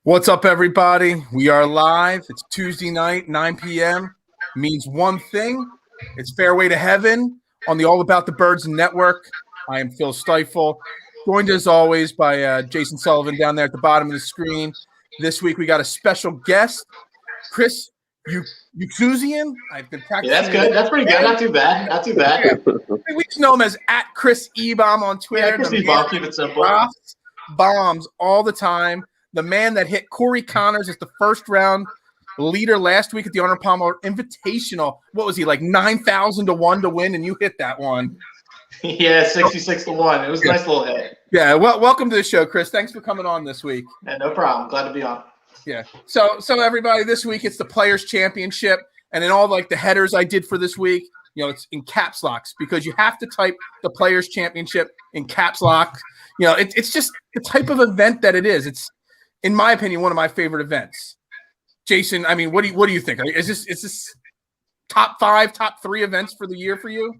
What's up, everybody? We are live. It's Tuesday night, 9 p.m. Means one thing. It's Fairway to Heaven on the All About the Birds Network. I am Phil Stiefel, joined as always by Jason Sullivan down there at the bottom of the screen. This week we got a special guest, Chris Euksuzian. I've been practicing. Yeah, that's good. That's pretty good. Not too bad. Not too bad. Yeah. We just know him as @ChrisEbom on Twitter. Yeah, Chris Ebom, keep it simple. Bombs all the time. The man that hit Corey Connors as the first round leader last week at the Arnold Palmer Invitational. What was he, like 9,000 to 1 to win, and you hit that one? Yeah, 66 to 1. It was a nice little hit. Yeah, well, welcome to the show, Chris. Thanks for coming on this week. Yeah, no problem. Glad to be on. Yeah. So everybody, this week it's the Players Championship, and in all like the headers I did for this week, you know, it's in caps locks because you have to type the Players Championship in caps lock. You know, it's just the type of event that it is. It's, in my opinion, one of my favorite events. Jason, I mean, what do you think? Is this top 5, top 3 events for the year for you?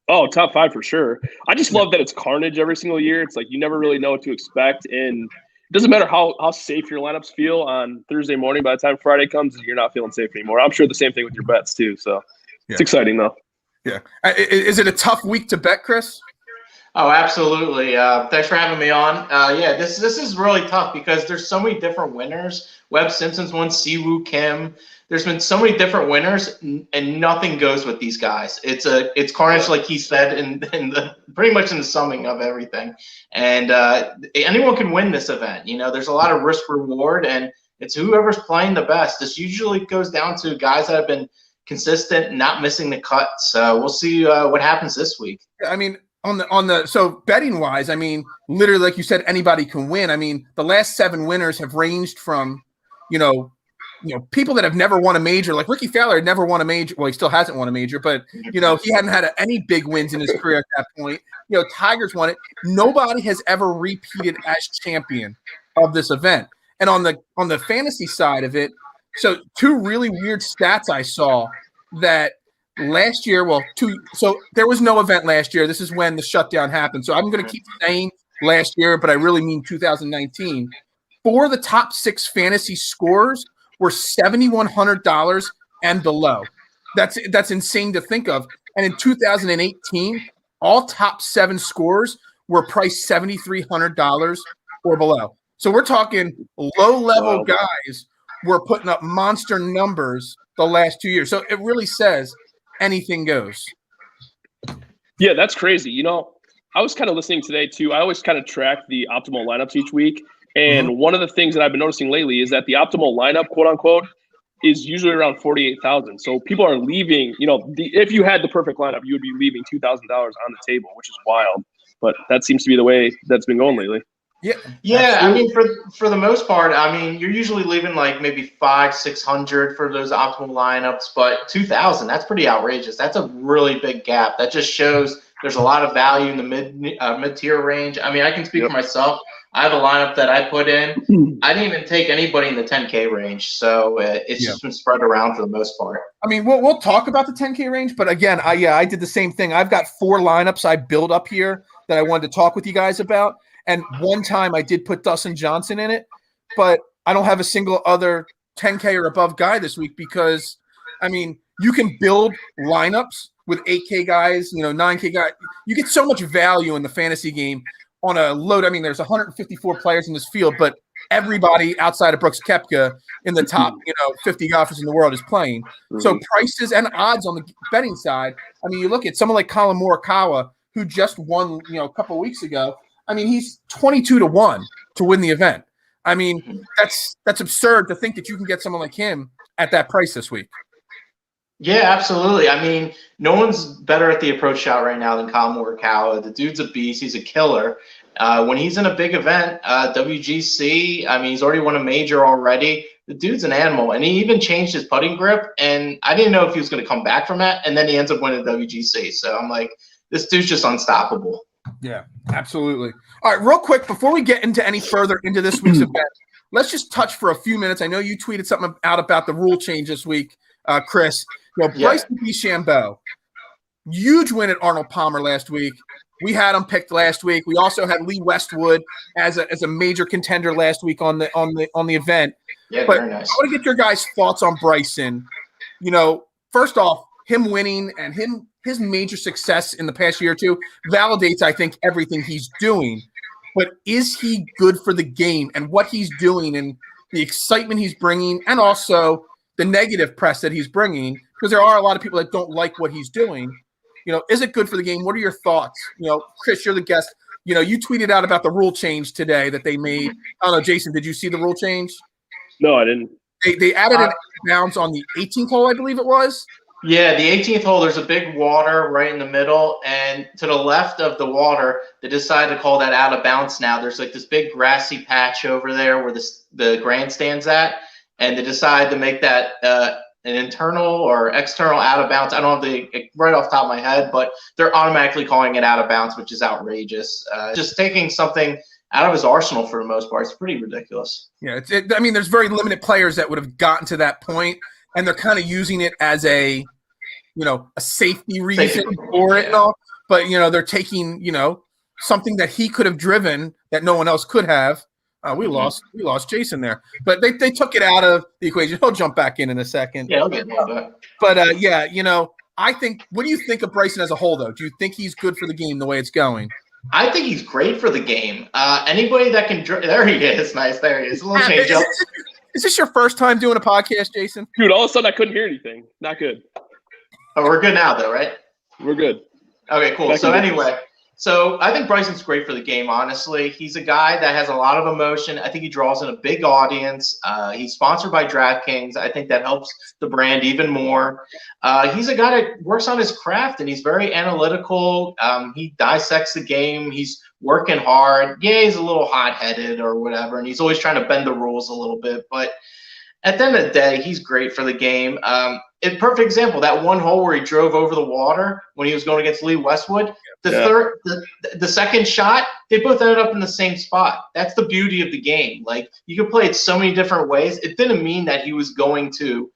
Oh, top 5 for sure. I just love that it's carnage every single year. It's like you never really know what to expect, and it doesn't matter how safe your lineups feel on Thursday morning. By the time Friday comes, you're not feeling safe anymore. I'm sure the same thing with your bets too. So it's exciting though. Yeah. Is it a tough week to bet, Chris? Oh, absolutely. Thanks for having me on. Yeah, this is really tough because there's so many different winners. Webb Simpson's won, Siwoo Kim. There's been so many different winners, and nothing goes with these guys. It's carnage, like he said, in the pretty much in the summing of everything. And anyone can win this event. You know, there's a lot of risk reward, and it's whoever's playing the best. This usually goes down to guys that have been consistent, not missing the cut. So we'll see what happens this week. I mean, so betting wise, I mean, literally, like you said, anybody can win. I mean, the last 7 winners have ranged from, you know, people that have never won a major, like Ricky Fowler had never won a major. Well, he still hasn't won a major, but you know, he hadn't had any big wins in his career at that point. You know, Tiger's won it. Nobody has ever repeated as champion of this event. And on the fantasy side of it, so 2 really weird stats I saw that last year, so there was no event last year. This is when the shutdown happened. So I'm going to keep saying last year, but I really mean 2019. 4 of the top 6 fantasy scores were $7,100 and below. That's insane to think of. And in 2018, all top 7 scores were priced $7,300 or below. So we're talking low-level guys were putting up monster numbers the last 2 years. So it really says anything goes. Yeah, that's crazy. You know, I was kind of listening today too. I always kind of track the optimal lineups each week. And one of the things that I've been noticing lately is that the optimal lineup, quote unquote, is usually around 48,000. So people are leaving, you know, if you had the perfect lineup, you would be leaving $2,000 on the table, which is wild. But that seems to be the way that's been going lately. Yeah. Yeah, Absolutely. I mean, for the most part, I mean, you're usually leaving like maybe 500-600 for those optimal lineups, but 2,000, that's pretty outrageous. That's a really big gap. That just shows there's a lot of value in the mid tier range. I mean, I can speak for myself. I have a lineup that I put in. I didn't even take anybody in the 10K range, so it's just been spread around for the most part. I mean, we'll talk about the 10K range, but again, I did the same thing. I've got 4 lineups I built up here that I wanted to talk with you guys about. And one time I did put Dustin Johnson in it, but I don't have a single other 10K or above guy this week because, I mean, you can build lineups with 8K guys, 9K guys. You get so much value in the fantasy game on a load. I mean, there's 154 players in this field, but everybody outside of Brooks Koepka in the top, 50 golfers in the world is playing. So prices and odds on the betting side. I mean, you look at someone like Colin Morikawa, who just won, a couple of weeks ago. I mean, he's 22-1 to win the event. I mean, that's absurd to think that you can get someone like him at that price this week. Yeah, absolutely. I mean, no one's better at the approach shot right now than Colin Morikawa. The dude's a beast. He's a killer. When he's in a big event, WGC, I mean, he's already won a major already. The dude's an animal, and he even changed his putting grip, and I didn't know if he was going to come back from that, and then he ends up winning WGC. So I'm like, this dude's just unstoppable. Yeah, absolutely. All right, real quick, before we get into any further into this week's event, let's just touch for a few minutes. I know you tweeted something out about the rule change this week, Chris. Bryson DeChambeau, huge win at Arnold Palmer last week. We had him picked last week. We also had Lee Westwood as a major contender last week on the event. Yeah, but very nice. I want to get your guys' thoughts on Bryson. First off, him winning and his major success in the past year or two validates, I think, everything he's doing. But is he good for the game and what he's doing and the excitement he's bringing and also the negative press that he's bringing? Because there are a lot of people that don't like what he's doing. Is it good for the game? What are your thoughts? Chris, you're the guest. You tweeted out about the rule change today that they made. I don't know, Jason, did you see the rule change? No, I didn't. They added an bounce on the 18th hole, I believe it was. Yeah, the 18th hole, there's a big water right in the middle, and to the left of the water, they decided to call that out of bounds now. There's like this big grassy patch over there where the grandstand's at, and they decided to make that an internal or external out of bounds. I don't have the right off the top of my head, but they're automatically calling it out of bounds, which is outrageous. Just taking something out of his arsenal for the most part. It's pretty ridiculous. Yeah, I mean, there's very limited players that would have gotten to that point, and they're kind of using it as a safety reason for it and all. But, they're taking, something that he could have driven that no one else could have. We lost Jason there. But they took it out of the equation. He'll jump back in a second. Yeah, he'll get that. But, I think – what do you think of Bryson as a whole, though? Do you think he's good for the game the way it's going? I think he's great for the game. Anybody that can – there he is. Nice. There he is. A little change up. Is this your first time doing a podcast, Jason? Dude, all of a sudden I couldn't hear anything. Not good. Oh, we're good now, though, right? We're good. Okay, cool. So anyway, I think Bryson's great for the game, honestly. He's a guy that has a lot of emotion. I think he draws in a big audience. He's sponsored by DraftKings. I think that helps the brand even more. He's a guy that works on his craft, and he's very analytical. He dissects the game. He's working hard. Yeah, he's a little hot-headed or whatever, and he's always trying to bend the rules a little bit. But at the end of the day, he's great for the game. A perfect example, that one hole where he drove over the water when he was going against Lee Westwood. The second shot, they both ended up in the same spot. That's the beauty of the game. Like, you can play it so many different ways. It didn't mean that he was going to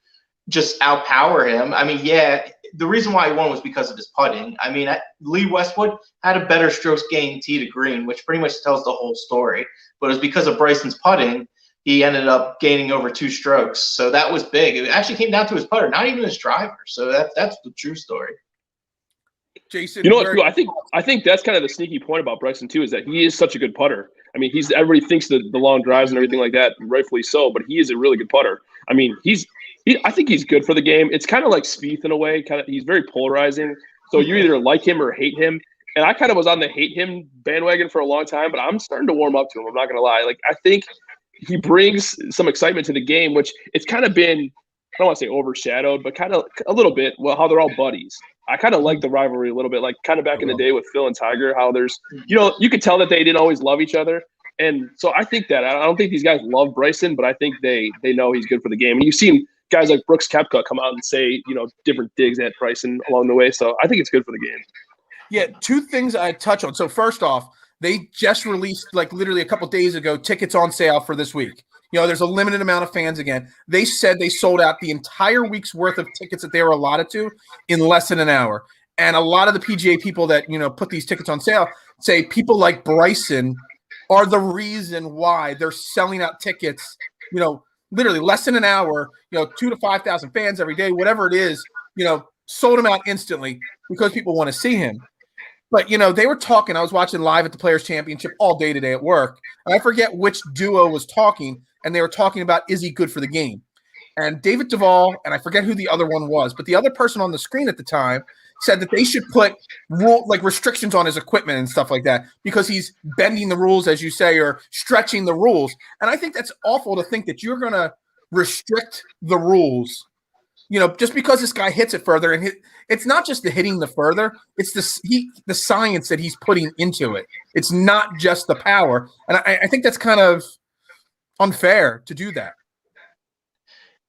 just outpower him. I mean, yeah, the reason why he won was because of his putting. I mean, Lee Westwood had a better strokes gained tee to green, which pretty much tells the whole story. But it was because of Bryson's putting. He ended up gaining over 2 strokes. So that was big. It actually came down to his putter, not even his driver. So that's the true story. Jason, you know what, I think that's kind of the sneaky point about Bryson too, is that he is such a good putter. I mean, everybody thinks that the long drives and everything like that, rightfully so, but he is a really good putter. I mean, I think he's good for the game. It's kind of like Spieth in a way. He's very polarizing. So you either like him or hate him. And I kind of was on the hate him bandwagon for a long time, but I'm starting to warm up to him. I'm not going to lie. Like, I think he brings some excitement to the game, which it's kind of been, I don't want to say overshadowed, but kind of a little bit, well, how they're all buddies. I kind of like the rivalry a little bit, like kind of back in the day with Phil and Tiger, how there's, you could tell that they didn't always love each other, And so I think that I don't think these guys love Bryson, but I think they know he's good for the game. And you've seen guys like Brooks Koepka come out and say, different digs at Bryson along the way. So I think it's good for the game. Yeah, two things I touch on. So first off, they just released like literally a couple days ago tickets on sale for this week. There's a limited amount of fans again. They said they sold out the entire week's worth of tickets that they were allotted to in less than an hour. And a lot of the PGA people that, put these tickets on sale say people like Bryson are the reason why they're selling out tickets, literally less than an hour, 2,000 to 5,000 fans every day, whatever it is, sold them out instantly because people want to see him. But, they were talking. I was watching live at the Players Championship all day today at work. And I forget which duo was talking, and they were talking about, is he good for the game? And David Duval, and I forget who the other one was, but the other person on the screen at the time said that they should put restrictions on his equipment and stuff like that because he's bending the rules, as you say, or stretching the rules. And I think that's awful to think that you're going to restrict the rules, just because this guy hits it further. And it's not just the hitting the further; it's the science that he's putting into it. It's not just the power, and I think that's kind of unfair to do that.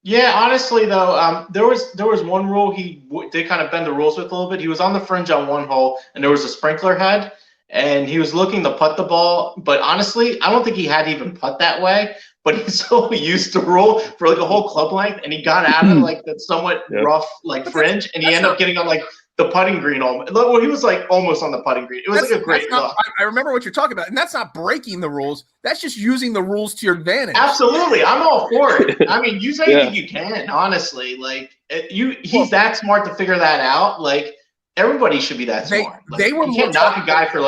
Yeah, honestly though, there was one rule he did kind of bend the rules with a little bit. He was on the fringe on one hole, and there was a sprinkler head, and he was looking to putt the ball. But honestly, I don't think he had to even putt that way. But he's so used to roll for like a whole club length, and he got out of like that somewhat rough fringe, and he ended up getting on like the putting green. Well, he was like almost on the putting green. It was like a great look. I remember what you're talking about, and that's not breaking the rules. That's just using the rules to your advantage. Absolutely, I'm all for it. I mean, use anything you can. Honestly, he's that smart to figure that out. Like everybody should be that smart. You can't knock a guy for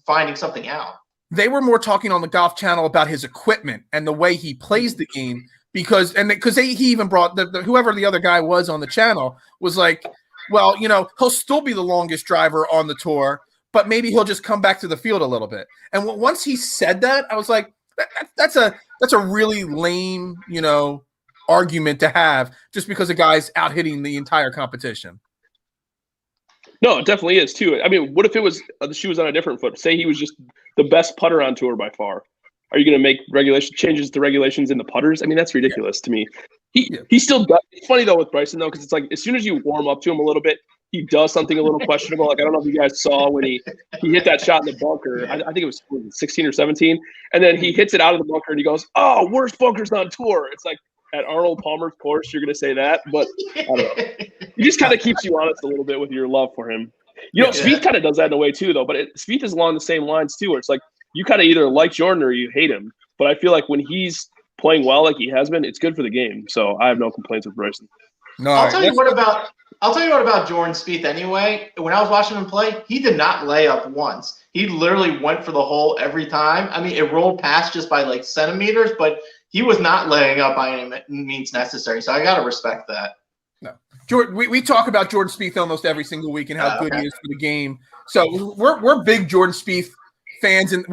finding something out. They were more talking on the Golf Channel about his equipment and the way he plays the game because he even brought whoever the other guy was on the channel was like, well, he'll still be the longest driver on the tour, but maybe he'll just come back to the field a little bit. And once he said that, I was like, that's a really lame, argument to have just because a guy's out hitting the entire competition. No, it definitely is too. I mean, what if it was the shoe was on a different foot? Say he was just the best putter on tour by far. Are you going to make changes to regulations in the putters? I mean, that's ridiculous to me. He still does. It's funny though with Bryson though, because it's like as soon as you warm up to him a little bit, he does something a little questionable. Like I don't know if you guys saw when he hit that shot in the bunker. I think it was 16 or 17, and then he hits it out of the bunker and he goes, "Oh, worst bunkers on tour." It's like at Arnold Palmer's course, you're going to say that, but I don't know. He just kind of keeps you honest a little bit with your love for him. Spieth kind of does that in a way too, though. But Spieth is along the same lines too, where it's like you kind of either like Jordan or you hate him. But I feel like when he's playing well, like he has been, it's good for the game. So I have no complaints with Bryson. No, I'll tell you what about Jordan Spieth anyway. When I was watching him play, he did not lay up once. He literally went for the hole every time. I mean, it rolled past just by centimeters, but he was not laying up by any means necessary. So I got to respect that. No, Jordan. We talk about Jordan Spieth almost every single week and how good he is for the game. So we're big Jordan Spieth fans, and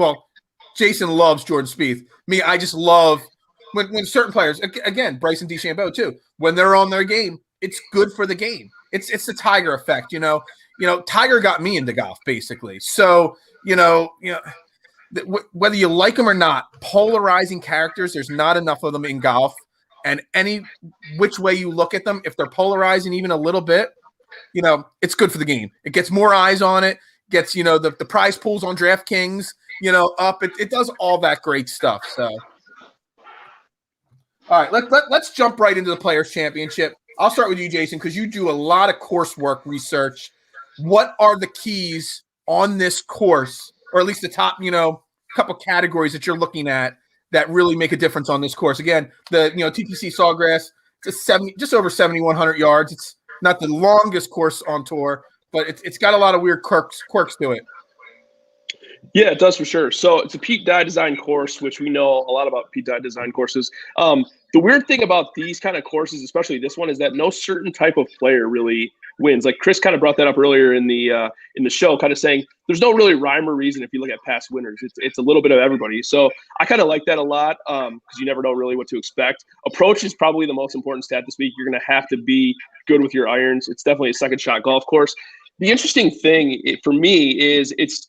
Jason loves Jordan Spieth. Me, I just love when certain players, again, Bryson DeChambeau too, when they're on their game, it's good for the game. It's the Tiger effect, Tiger got me into golf basically. So whether you like them or not, polarizing characters, there's not enough of them in golf. And any which way you look at them, if they're polarizing even a little bit, it's good for the game. It gets more eyes on it, gets, the prize pools on DraftKings, up. It does all that great stuff. So, all right, let's jump right into the Players Championship. I'll start with you, Jason, because you do a lot of coursework research. What are the keys on this course, or at least the top, couple categories that you're looking at that really make a difference on this course? Again, the TPC Sawgrass, it's just over 7,100 yards. It's not the longest course on tour, but it's got a lot of weird quirks to it. Yeah, it does for sure. So it's a Pete Dye design course, which we know a lot about Pete Dye design courses. The weird thing about these kind of courses, especially this one, is that no certain type of player really wins. Like Chris kind of brought that up earlier in the show, kind of saying there's no really rhyme or reason if you look at past winners. It's a little bit of everybody. So I kind of like that a lot because you never know really what to expect. Approach is probably the most important stat this week. You're going to have to be good with your irons. It's definitely a second shot golf course. The interesting thing for me is it's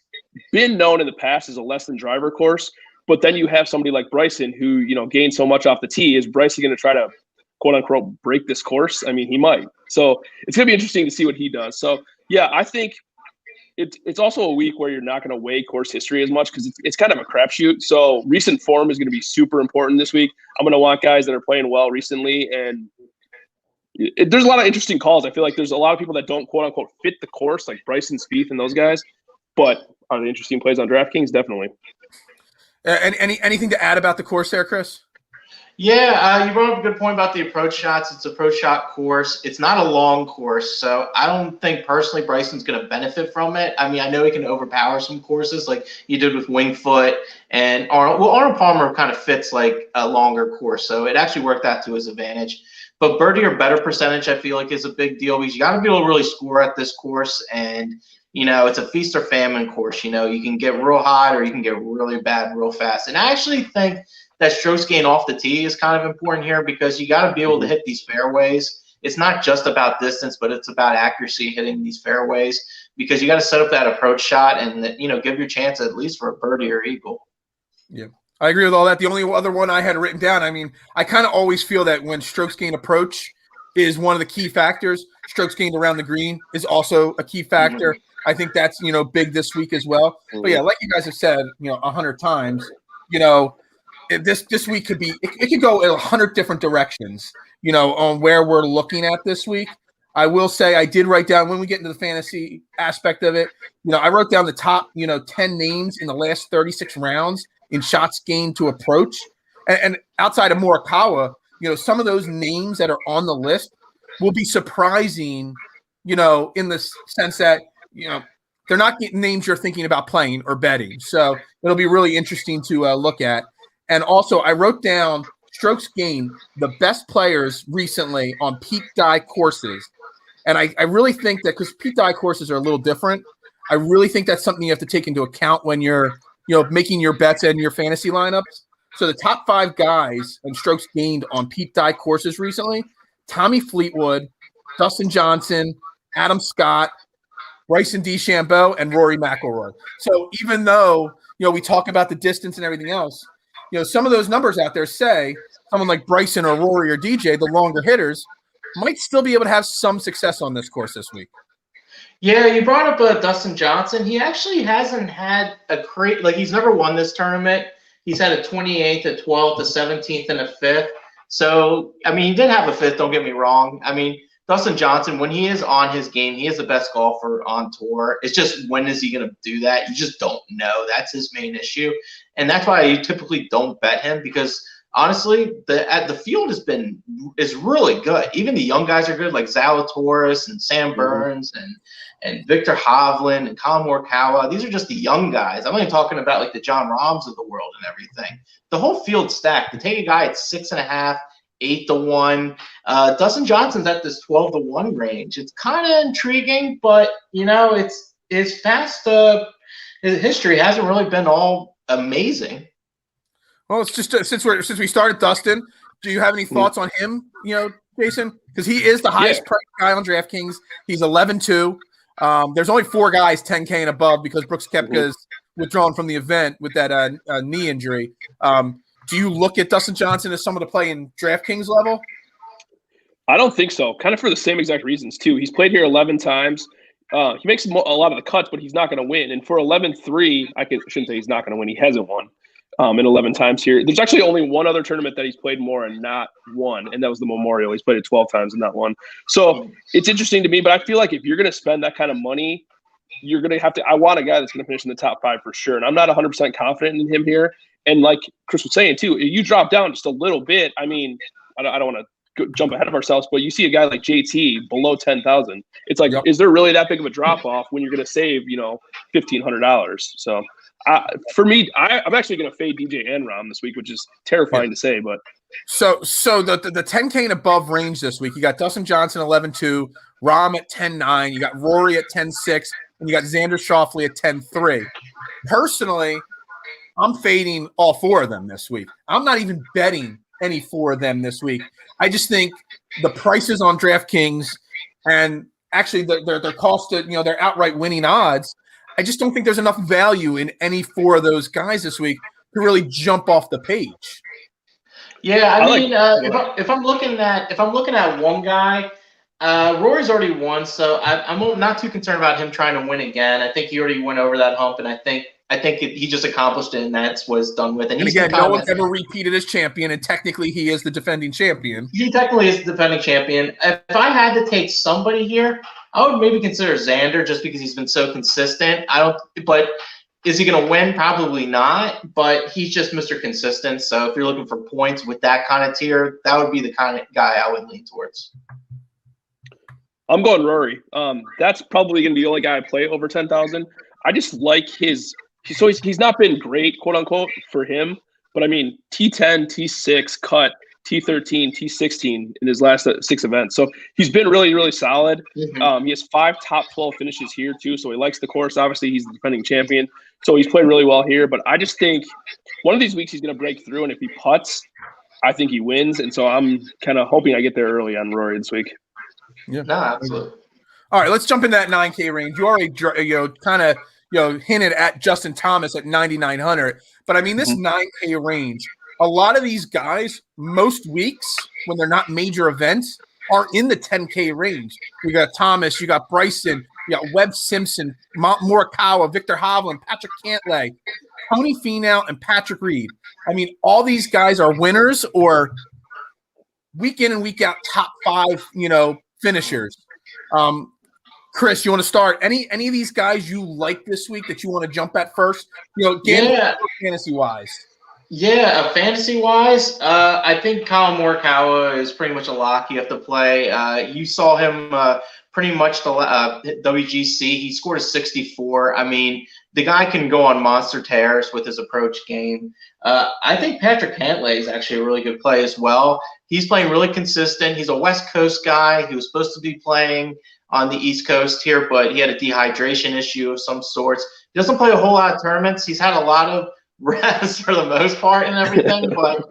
been known in the past as a less than driver course, But then you have somebody like Bryson who, gained so much off the tee. Is Bryson going to try to, quote unquote, break this course? I mean, he might. So it's going to be interesting to see what he does. So, yeah, I think it's also a week where you're not going to weigh course history as much because it's kind of a crapshoot. So recent form is going to be super important this week. I'm going to want guys that are playing well recently. And there's a lot of interesting calls. I feel like there's a lot of people that don't, quote unquote, fit the course, like Bryson, Spieth, and those guys. But are they interesting plays on DraftKings? Definitely. And anything to add about the course there, Chris? Yeah, you brought up a good point about the approach shots. It's an approach shot course. It's not a long course, so I don't think personally Bryson's going to benefit from it. I mean, I know he can overpower some courses like he did with Winged Foot and Arnold. Well, Arnold Palmer kind of fits like a longer course, so it actually worked out to his advantage. But birdie or better percentage, I feel like, is a big deal because you got to be able to really score at this course, and it's a feast or famine course. You can get real hot or you can get really bad real fast. And I actually think that strokes gain off the tee is kind of important here because you got to be able to hit these fairways. It's not just about distance, but it's about accuracy hitting these fairways because you got to set up that approach shot and give your chance at least for a birdie or eagle. Yeah, I agree with all that. The only other one I had written down, I mean, I kind of always feel that when strokes gain approach is one of the key factors, strokes gained around the green is also a key factor. Mm-hmm. I think that's, big this week as well. Mm-hmm. But yeah, like you guys have said, 100 times, this week could be, it could go in 100 different directions, on where we're looking at this week. I will say I did write down when we get into the fantasy aspect of it, I wrote down the top, 10 names in the last 36 rounds in shots gained to approach. And outside of Morikawa, some of those names that are on the list will be surprising, in the sense that, they're not names you're thinking about playing or betting. So it'll be really interesting to look at. And also, I wrote down strokes gained, the best players recently on peak dye courses. And I really think that because peak dye courses are a little different, I really think that's something you have to take into account when you're, making your bets and your fantasy lineups. So the top 5 guys and strokes gained on peak dye courses recently: Tommy Fleetwood, Dustin Johnson, Adam Scott, Bryson DeChambeau, and Rory McIlroy. So even though, we talk about the distance and everything else, some of those numbers out there say someone like Bryson or Rory or DJ, the longer hitters, might still be able to have some success on this course this week. Yeah, you brought up Dustin Johnson. He actually hasn't had he's never won this tournament. He's had a 28th, a 12th, a 17th, and a 5th. So, I mean, he did have a 5th, don't get me wrong. I mean, Dustin Johnson, when he is on his game, he is the best golfer on tour. It's just when is he going to do that? You just don't know. That's his main issue. And that's why you typically don't bet him because, honestly, the field is really good. Even the young guys are good, like Zalatoris and Sam Burns and Victor Hovland and Colin Morikawa. These are just the young guys. I'm only talking about like the John Rahms of the world and everything. The whole field's stacked. To take a guy at 6.5, 8-1. Dustin Johnson's at this 12-1 range. It's kind of intriguing, but it's fast. His history hasn't really been all amazing. Well, it's just since we started Dustin, do you have any thoughts on him? Jason, because he is the highest priced guy on DraftKings. He's 11-2. There's only 4 guys 10K and above because Brooks Koepka's withdrawn from the event with that knee injury. Do you look at Dustin Johnson as someone to play in DraftKings level? I don't think so. Kind of for the same exact reasons, too. He's played here 11 times. He makes a lot of the cuts, but he's not going to win. And for 11-3, I shouldn't say he's not going to win. He hasn't won in 11 times here. There's actually only one other tournament that he's played more and not won, and that was the Memorial. He's played it 12 times and not won. So it's interesting to me, but I feel like if you're going to spend that kind of money, you're going to have to – I want a guy that's going to finish in the top 5 for sure. And I'm not 100% confident in him here. And like Chris was saying, too, if you drop down just a little bit, I mean, I don't want to jump ahead of ourselves, but you see a guy like JT below 10,000. It's like, Is there really that big of a drop off when you're going to save, $1,500? So for me, I'm actually going to fade DJ and Rahm this week, which is terrifying to say, but. So the 10K and above range this week, you got Dustin Johnson 11-2, Rahm at 10-9, you got Rory at 10-6, and you got Xander Schauffele at 10-3. Personally, I'm fading all 4 of them this week. I'm not even betting any 4 of them this week. I just think the prices on DraftKings and actually their cost of, their outright winning odds, I just don't think there's enough value in any 4 of those guys this week to really jump off the page. Yeah, I mean, if I'm looking at one guy, Rory's already won, so I'm not too concerned about him trying to win again. I think he already went over that hump, and I think he just accomplished it, and that's what it's done with. And again, no one's ever repeated as champion, and technically he is the defending champion. He technically is the defending champion. If I had to take somebody here, I would maybe consider Xander just because he's been so consistent. But is he going to win? Probably not, but he's just Mr. Consistent. So if you're looking for points with that kind of tier, that would be the kind of guy I would lean towards. I'm going Rory. That's probably going to be the only guy I play over 10,000. I just like his – he's not been great, quote-unquote, for him. But, I mean, T10, T6, cut, T13, T16 in his last 6 events. So he's been really, really solid. Mm-hmm. He has 5 top 12 finishes here, too, so he likes the course. Obviously, he's the defending champion. So he's played really well here. But I just think one of these weeks he's going to break through, and if he putts, I think he wins. And so I'm kind of hoping I get there early on Rory this week. Yeah, no, absolutely. All right, let's jump in that 9K range. You already, kind of, hinted at Justin Thomas at 9,900. But, I mean, this 9K range, a lot of these guys, most weeks, when they're not major events, are in the 10K range. You got Thomas, you got Bryson, you got Webb Simpson, Morikawa, Victor Hovland, Patrick Cantlay, Tony Finau, and Patrick Reed. I mean, all these guys are winners or week in and week out top 5, finishers. Chris, you want to start? Any of these guys you like this week that you want to jump at first? Fantasy-wise. Yeah, fantasy-wise, I think Colin Morikawa is pretty much a lock you have to play. You saw him pretty much the WGC. He scored a 64. I mean, the guy can go on monster tears with his approach game. I think Patrick Cantlay is actually a really good play as well. He's playing really consistent. He's a West Coast guy. He was supposed to be playing on the East Coast here, but he had a dehydration issue of some sorts. He doesn't play a whole lot of tournaments. He's had a lot of rest for the most part and everything, but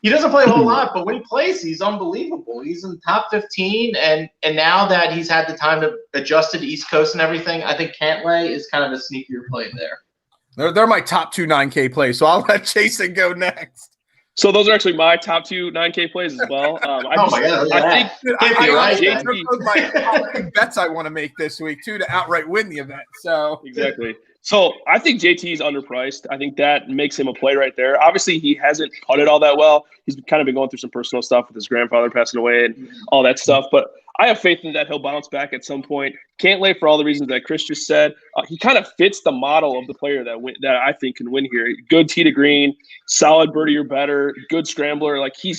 he doesn't play a whole lot. But when he plays, he's unbelievable. He's in the top 15, and now that he's had the time to adjust to the East Coast and everything, I think Cantlay is kind of a sneakier play there. They're my top 2 9K plays, so I'll let Jason go next. So those are actually my top 2 9K plays as well. I think my top 2 bets I want to make this week too to outright win the event. So exactly. So I think JT is underpriced. I think that makes him a play right there. Obviously, he hasn't putted all that well. He's kind of been going through some personal stuff with his grandfather passing away and all that stuff. But I have faith in that he'll bounce back at some point. Cantlay, for all the reasons that Chris just said, he kind of fits the model of the player that I think can win here. Good tee to green, solid birdie or better, good scrambler. Like he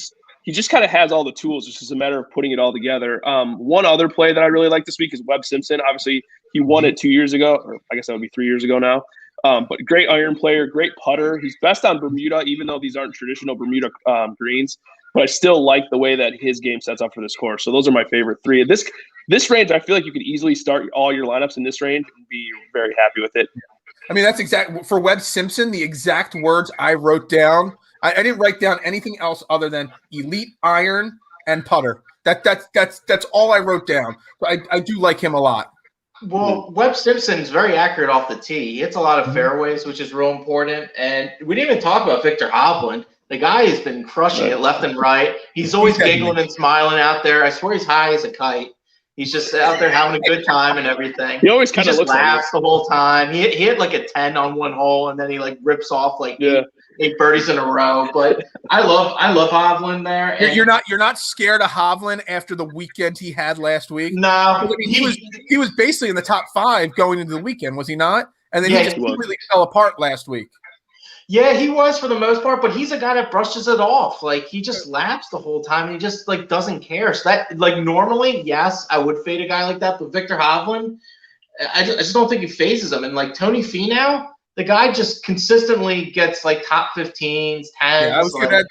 just kind of has all the tools. It's just a matter of putting it all together. One other play that I really like this week is Webb Simpson. Obviously, he won it 2 years ago, or I guess that would be 3 years ago now. But great iron player, great putter. He's best on Bermuda, even though these aren't traditional Bermuda greens. But I still like the way that his game sets up for this course. So those are my favorite 3. This range, I feel like you could easily start all your lineups in this range and be very happy with it. I mean, that's exact for Webb Simpson. The exact words I wrote down. I didn't write down anything else other than elite iron and putter. That's all I wrote down. But I do like him a lot. Well, Webb Simpson's very accurate off the tee. He hits a lot of fairways, which is real important. And we didn't even talk about Victor Hovland. The guy has been crushing it left and right. He's always giggling and smiling out there. I swear he's high as a kite. He's just out there having a good time and everything. He always kind of looks laughs the whole time. He hit like a 10 on one hole, and then he like rips off like eight birdies in a row. But I love Hovland there. And you're not scared of Hovland after the weekend he had last week? No, I mean, he was basically in the top 5 going into the weekend, was he not? And then he just completely fell apart last week. Yeah, he was for the most part, but he's a guy that brushes it off. Like, he just laps the whole time, and he just, like, doesn't care. So that, like, normally, yes, I would fade a guy like that, but Victor Hovland, I just don't think he phases him. And, like, Tony Finau, the guy just consistently gets, like, top 15s, 10s.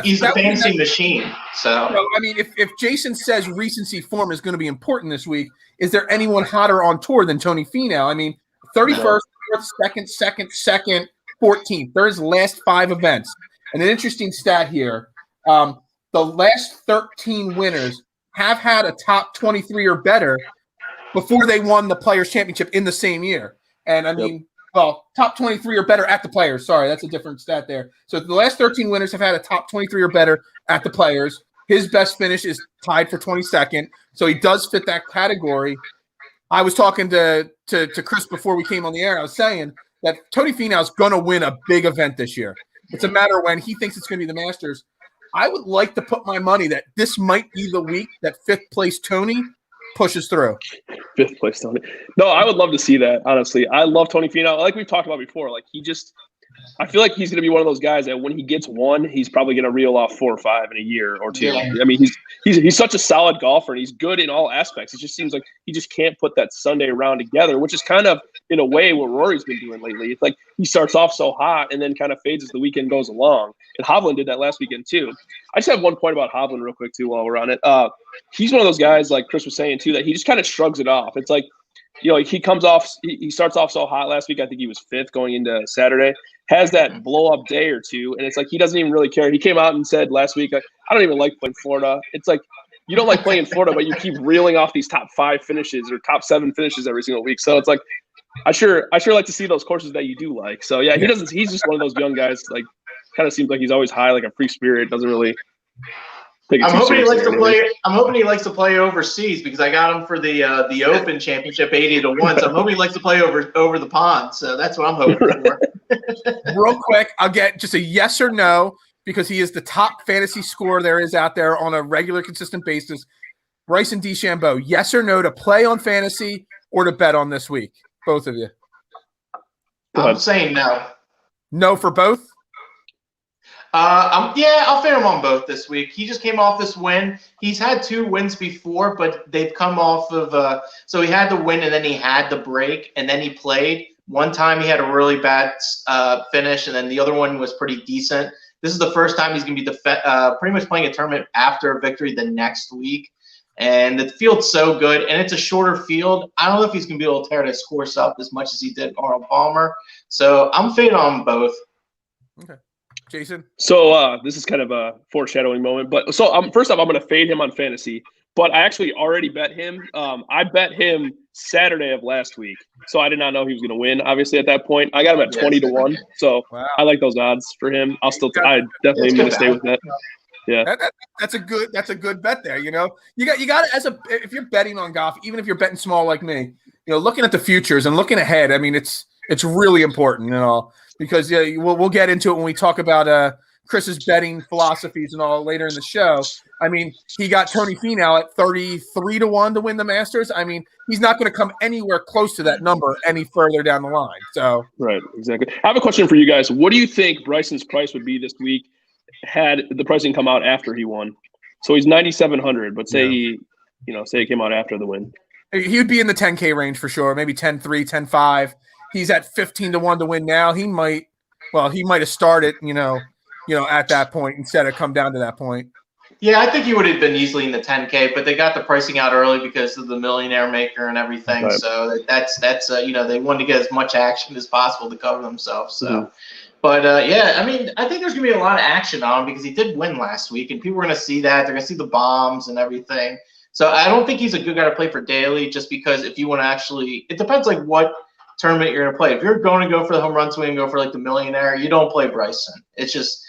He's a fantasy machine. So, I mean, if Jason says recency form is going to be important this week, is there anyone hotter on tour than Tony Finau? I mean, 31st, 4th, 2nd, 14th. There's last 5 events. And an interesting stat here, the last 13 winners have had a top 23 or better before they won the Players' Championship in the same year. And, I mean, well, top 23 or better at the Players. Sorry, that's a different stat there. So the last 13 winners have had a top 23 or better at the Players. His best finish is tied for 22nd, so he does fit that category. I was talking to Chris before we came on the air. I was saying that Tony Finau is going to win a big event this year. It's a matter of when he thinks it's going to be the Masters. I would like to put my money that this might be the week that fifth place Tony pushes through. Fifth place Tony. No, I would love to see that, honestly. I love Tony Finau. Like we've talked about before, like I feel like he's going to be one of those guys that when he gets one, he's probably going to reel off 4 or 5 in a year or two. Yeah. I mean, he's such a solid golfer, and he's good in all aspects. It just seems like he just can't put that Sunday round together, which is kind of, in a way, what Rory's been doing lately. It's like he starts off so hot and then kind of fades as the weekend goes along. And Hovland did that last weekend, too. I just have one point about Hovland real quick, too, while we're on it. He's one of those guys, like Chris was saying, too, that he just kind of shrugs it off. It's like, he comes off – he starts off so hot last week. I think he was 5th going into Saturday. Has that blow-up day or two, and it's like he doesn't even really care. He came out and said last week, I don't even like playing Florida. It's like you don't like playing Florida, but you keep reeling off these top 5 finishes or top 7 finishes every single week. So it's like I sure like to see those courses that you do like. So, yeah, he's just one of those young guys, like kind of seems like he's always high, like a free spirit, doesn't really – I'm hoping he likes to play overseas because I got him for the Open Championship 80-1. So I'm hoping he likes to play over the pond. So that's what I'm hoping for. Real quick, I'll get just a yes or no because he is the top fantasy scorer there is out there on a regular, consistent basis. Bryson DeChambeau, yes or no to play on fantasy or to bet on this week? Both of you. I'm saying no. No for both? I'll favor him on both this week. He just came off this win. He's had 2 wins before, but they've come off of so he had the win and then he had the break and then he played. One time he had a really bad finish and then the other one was pretty decent. This is the first time he's going to be pretty much playing a tournament after a victory the next week. And the field's so good, and it's a shorter field. I don't know if he's going to be able to tear this course up as much as he did Arnold Palmer. So I'm fading on both. Okay. Jason? So this is kind of a foreshadowing moment. But so first off, I'm going to fade him on fantasy. But I actually already bet him. I bet him Saturday of last week. So I did not know he was going to win, obviously, at that point. I got him at 20-1. So wow. I like those odds for him. I definitely am going to stay with that. Yeah, that's a good bet there. You got to if you're betting on golf, even if you're betting small like me, looking at the futures and looking ahead. I mean, it's really important, because we'll get into it when we talk about Chris's betting philosophies and all later in the show. I mean, he got Tony Finau at 33-1 to win the Masters. I mean, he's not going to come anywhere close to that number any further down the line. So right, exactly. I have a question for you guys. What do you think Bryson's price would be this week had the pricing come out after he won? So he's 9,700, but say he came out after the win. He would be in the 10K range for sure, maybe 10.3, 10.5. He's at 15-1 to win now. He might have started, at that point instead of come down to that point. Yeah, I think he would have been easily in the 10K, but they got the pricing out early because of the Millionaire Maker and everything. Right. So that's they wanted to get as much action as possible to cover themselves. So. Mm-hmm. But, I mean, I think there's going to be a lot of action on him because he did win last week, and people are going to see that. They're going to see the bombs and everything. So I don't think he's a good guy to play for daily just because if you want to actually – it depends, like, what tournament you're going to play. If you're going to go for the home run swing and go for, like, the Millionaire, you don't play Bryson. It just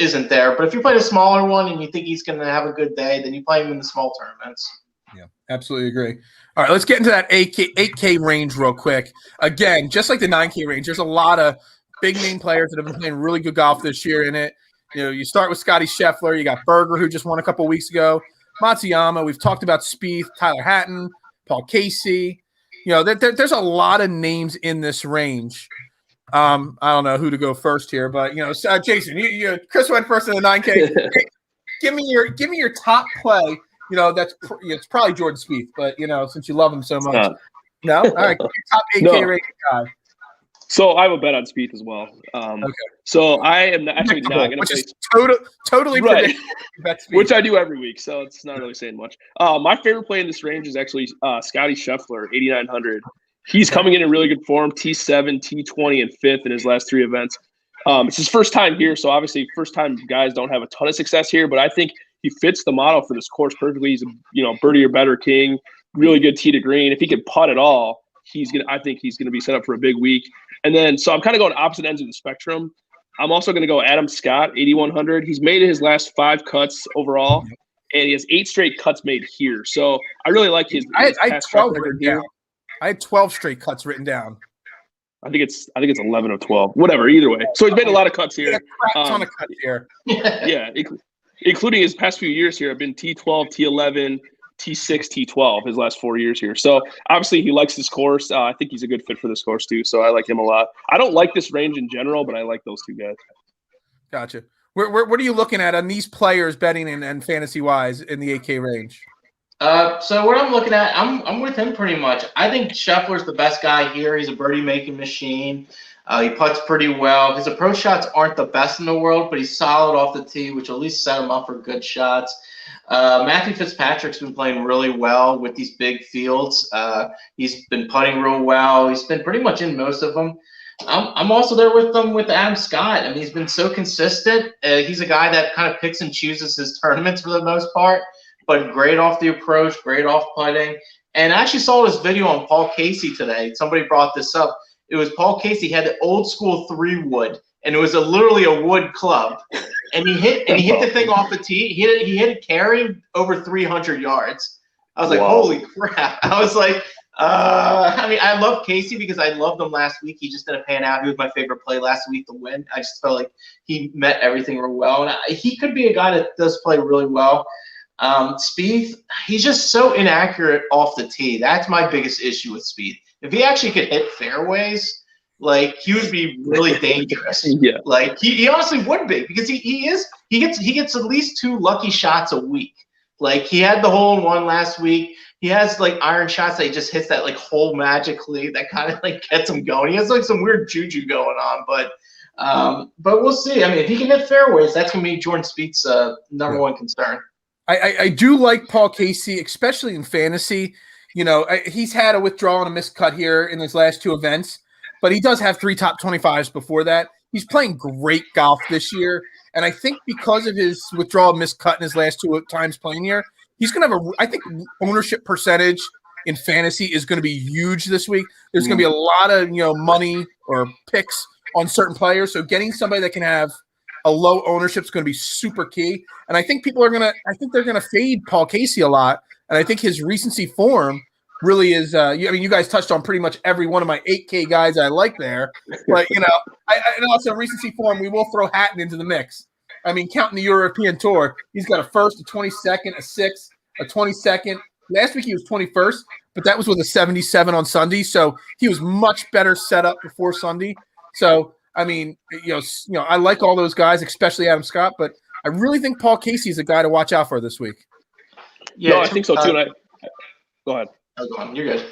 isn't there. But if you play a smaller one and you think he's going to have a good day, then you play him in the small tournaments. Yeah, absolutely agree. All right, let's get into that 8K range real quick. Again, just like the 9K range, there's a lot of – big name players that have been playing really good golf this year in it. You start with Scottie Scheffler. You got Berger, who just won a couple weeks ago. Matsuyama. We've talked about Spieth, Tyler Hatton, Paul Casey. There's a lot of names in this range. I don't know who to go first here, but Jason, Chris went first in the 9K. Give me your top play. It's probably Jordan Spieth, but since you love him so much, no. All right, your top 8K rated guy. So I have a bet on Spieth as well. Okay. So I am actually not going to play. Totally right. Which I do every week, so it's not really saying much. My favorite play in this range is actually Scottie Scheffler, 8,900. He's coming in really good form, T7, T20, and 5th in his last 3 events. It's his first time here, so obviously first-time guys don't have a ton of success here, but I think he fits the model for this course perfectly. He's a birdie or better king, really good tee to green. If he can putt at all, I think he's gonna be set up for a big week. And then, so I'm kind of going opposite ends of the spectrum. I'm also going to go Adam Scott, 8,100. He's made his last 5 cuts overall, and he has 8 straight cuts made here. So I really like his I had past 12 track record written here. down. I had 12 straight cuts written down. I think it's 11 or 12, whatever. Either way, so he's made a lot of cuts here. A ton of cuts here. Yeah, including his past few years here have been T12, T11, T6, T12 his last 4 years here. So obviously he likes this course. I think he's a good fit for this course too. So I like him a lot. I don't like this range in general, but I like those 2 guys. Gotcha. What are you looking at on these players betting and fantasy wise in the 8K range? So what I'm looking at, I'm with him pretty much. I think Scheffler's the best guy here. He's a birdie making machine. He putts pretty well. His approach shots aren't the best in the world, but he's solid off the tee, which will at least set him up for good shots. Matthew Fitzpatrick's been playing really well with these big fields. He's been putting real well. He's been pretty much in most of them. I'm also there with them with Adam Scott. I mean, he's been so consistent. He's a guy that kind of picks and chooses his tournaments for the most part, but great off the approach, great off putting. And I actually saw this video on Paul Casey today. Somebody brought this up. It was Paul Casey had the old school 3-wood, and it was literally a wood club. And he hit the thing off the tee. He hit it carrying over 300 yards. I was like, holy crap. I was like, I mean, I love Casey because I loved him last week. He just didn't pan out. He was my favorite play last week to win. I just felt like he met everything real well. And he could be a guy that does play really well. Spieth, he's just so inaccurate off the tee. That's my biggest issue with Spieth. If he actually could hit fairways, like he would be really dangerous. Yeah. Like he honestly would be because he gets at least 2 lucky shots a week. Like he had the hole-in-one last week. He has like iron shots that he just hits that like hole magically that kind of like gets him going. He has like some weird juju going on, but we'll see. I mean, if he can hit fairways, that's gonna be Jordan Spieth's number one concern. I do like Paul Casey, especially in fantasy. You know, he's had a withdrawal and a missed cut here in his last 2 events, but he does have 3 top 25s before that. He's playing great golf this year, and I think because of his withdrawal and missed cut in his last 2 times playing here, he's going to have I think ownership percentage in fantasy is going to be huge this week. There's going to be a lot of, money or picks on certain players, so getting somebody that can have a low ownership is going to be super key. And I think they're going to fade Paul Casey a lot. And I think his recency form really is, you guys touched on pretty much every one of my 8K guys I like there. But, and also recency form, we will throw Hatton into the mix. I mean, counting the European Tour, he's got a first, a 22nd, a 6th, a 22nd. Last week he was 21st, but that was with a 77 on Sunday. So he was much better set up before Sunday. So, I mean, I like all those guys, especially Adam Scott, but I really think Paul Casey is a guy to watch out for this week. Yeah, no, I think so too. And go ahead. Go on. You're good.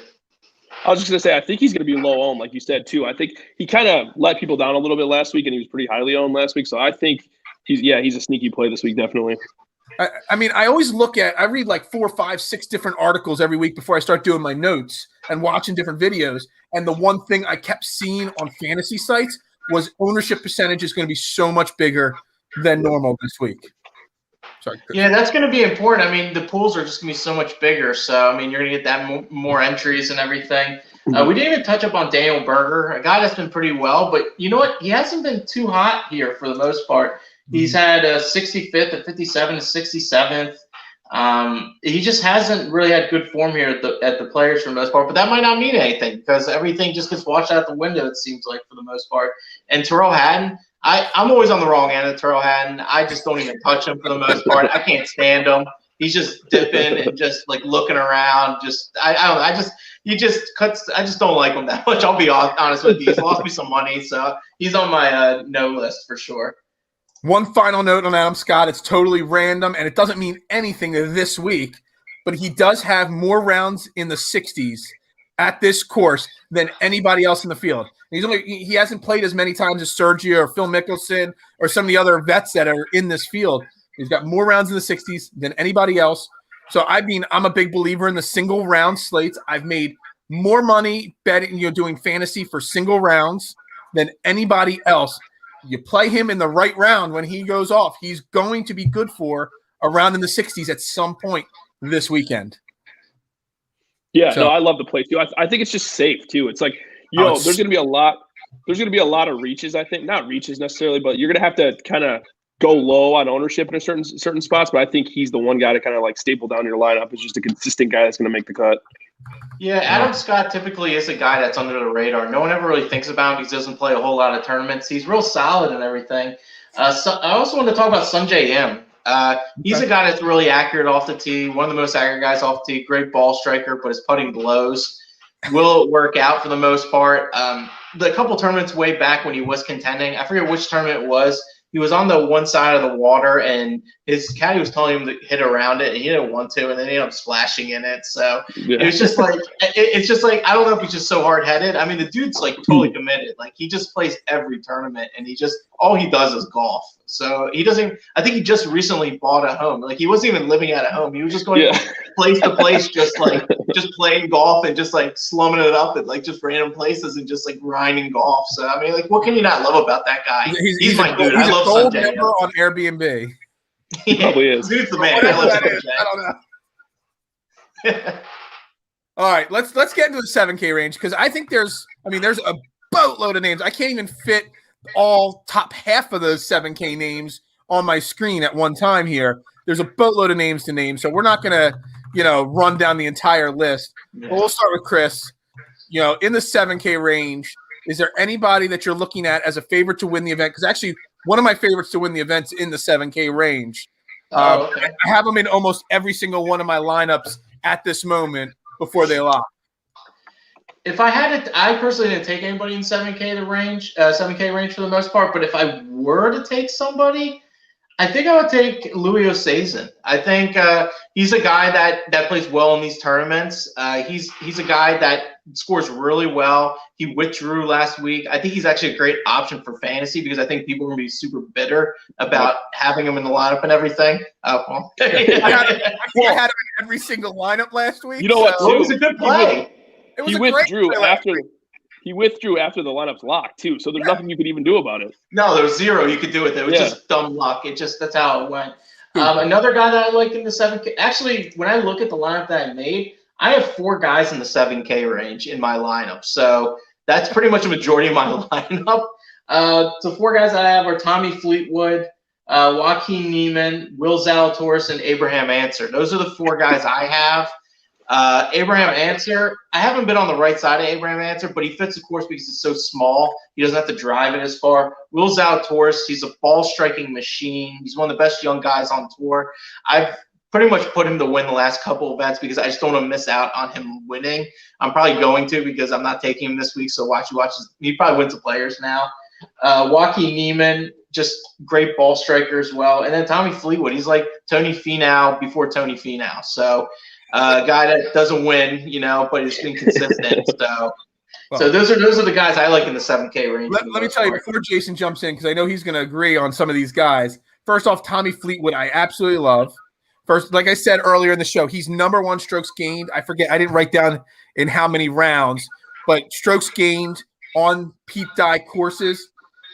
I was just going to say, I think he's going to be low owned, like you said, too. I think he kind of let people down a little bit last week, and he was pretty highly owned last week. So I think he's a sneaky play this week, definitely. I mean, I always I read like 4, 5, 6 different articles every week before I start doing my notes and watching different videos. And the one thing I kept seeing on fantasy sites was ownership percentage is going to be so much bigger than normal this week. Sorry, Chris. Yeah, that's going to be important. I mean, the pools are just going to be so much bigger. So, I mean, you're going to get that more entries and everything. We didn't even touch up on Daniel Berger, a guy that's been pretty well. But you know what? He hasn't been too hot here for the most part. He's had a 65th, a 57, a 67th. He just hasn't really had good form here at the Players for the most part. But that might not mean anything because everything just gets washed out the window, it seems like, for the most part. And Tyrrell Hatton, I'm always on the wrong end of Tyrrell Hatton. I just don't even touch him for the most part. I can't stand him. He's just dipping and just like looking around. I don't know. I just don't like him that much. I'll be honest with you. He's lost me some money, so he's on my no list for sure. One final note on Adam Scott. It's totally random, and it doesn't mean anything this week, but he does have more rounds in the 60s at this course than anybody else in the field. He hasn't played as many times as Sergio or Phil Mickelson or some of the other vets that are in this field. He's got more rounds in the 60s than anybody else. So, I mean, I'm a big believer in the single round slates. I've made more money betting, doing fantasy for single rounds than anybody else. You play him in the right round when he goes off, he's going to be good for a round in the 60s at some point this weekend. Yeah, no, I love the play too. I think it's just safe too. It's like, there's going to be a lot there's going to be a lot of reaches, I think. Not reaches necessarily, but you're going to have to kind of go low on ownership in a certain spots. But I think he's the one guy to kind of like staple down your lineup. Is just a consistent guy that's going to make the cut. Yeah, Adam Scott typically is a guy that's under the radar. No one ever really thinks about him because he doesn't play a whole lot of tournaments. He's real solid and everything. So I also want to talk about Sungjae Im. He's a guy that's really accurate off the tee, one of the most accurate guys off the tee, great ball striker, but his putting blows. Will work out for the most part. The couple tournaments way back when he was contending, I forget which tournament it was, he was on the one side of the water, and his caddy was telling him to hit around it, and he didn't want to, and then he ended up splashing in it. So it was just like it's just like, I don't know if he's just so hard-headed. I mean, the dude's like totally committed. Like, he just plays every tournament, and all he does is golf. So he doesn't – I think he just recently bought a home. Like, he wasn't even living at a home. He was just going place to place, just playing golf and just, like, slumming it up at, like, just random places and just, like, grinding golf. So, I mean, like, what can you not love about that guy? He's my dude. I love gold Sungjae member on Airbnb. He probably is. Dude's the man. I love Sungjae. I don't know. All right, let's get into the 7K range, because I think there's a boatload of names. I can't even fit all top half of those 7K names on my screen at one time here. There's a boatload of names to name, so we're not going to, run down the entire list. Yeah. But we'll start with Chris. In the 7K range, is there anybody that you're looking at as a favorite to win the event? Because actually, one of my favorites to win the event's in the 7K range. Okay. I have them in almost every single one of my lineups at this moment before they lock. If I had it, I personally didn't take anybody in 7K range for the most part. But if I were to take somebody, I think I would take Louis Oosthuizen. I think he's a guy that plays well in these tournaments. He's a guy that scores really well. He withdrew last week. I think he's actually a great option for fantasy, because I think people are going to be super bitter about having him in the lineup and everything. I had him in every single lineup last week. You know what? It was a good play. He withdrew after the lineup's locked too, so there's nothing you could even do about it. No, there was zero you could do with it. It was just dumb luck. That's how it went. Another guy that I liked in the 7K. Actually, when I look at the lineup that I made, I have 4 guys in the 7K range in my lineup. So that's pretty much a majority of my lineup. So 4 guys I have are Tommy Fleetwood, Joaquin Niemann, Will Zalatoris, and Abraham Ancer. Those are the 4 guys I have. Abraham Ancer, I haven't been on the right side of Abraham Ancer, but he fits the course because it's so small. He doesn't have to drive it as far. Will Zalatoris, he's a ball striking machine. He's one of the best young guys on tour. I've pretty much put him to win the last couple events because I just don't want to miss out on him winning. I'm probably going to, because I'm not taking him this week. So he probably wins the Players now. Joaquin Niemann, just great ball striker as well. And then Tommy Fleetwood, he's like Tony Finau before Tony Finau. So a guy that doesn't win, but he's been consistent. So those are the guys I like in the 7K range. Let me tell you before Jason jumps in, because I know he's going to agree on some of these guys. First off, Tommy Fleetwood, I absolutely love. First, like I said earlier in the show, he's #1 strokes gained. I forget, I didn't write down in how many rounds, but strokes gained on Pete Dye courses.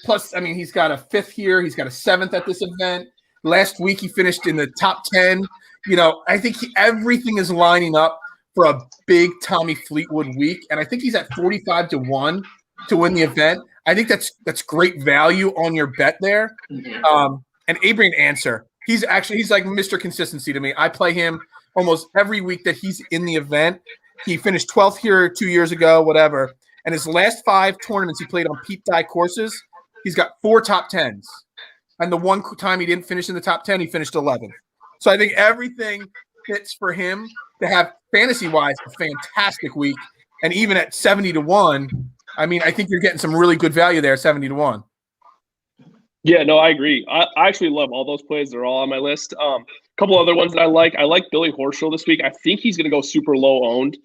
Plus, I mean, he's got a 5th here. He's got a 7th at this event. Last week, he finished in the top 10. I think everything is lining up for a big Tommy Fleetwood week, and I think he's at 45-1 to win the event. I think that's great value on your bet there. Mm-hmm. And Abraham Ancer, he's like Mr. Consistency to me. I play him almost every week that he's in the event. He finished 12th here 2 years ago, whatever. And his last 5 tournaments he played on Pete Dye courses, he's got 4 top 10s. And the one time he didn't finish in the top 10, he finished 11th. So I think everything fits for him to have fantasy-wise a fantastic week. And even at 70-1, I mean, I think you're getting some really good value there at 70-1. Yeah, no, I agree. I actually love all those plays. They're all on my list. A couple other ones that I like. I like Billy Horschel this week. I think he's going to go super low owned.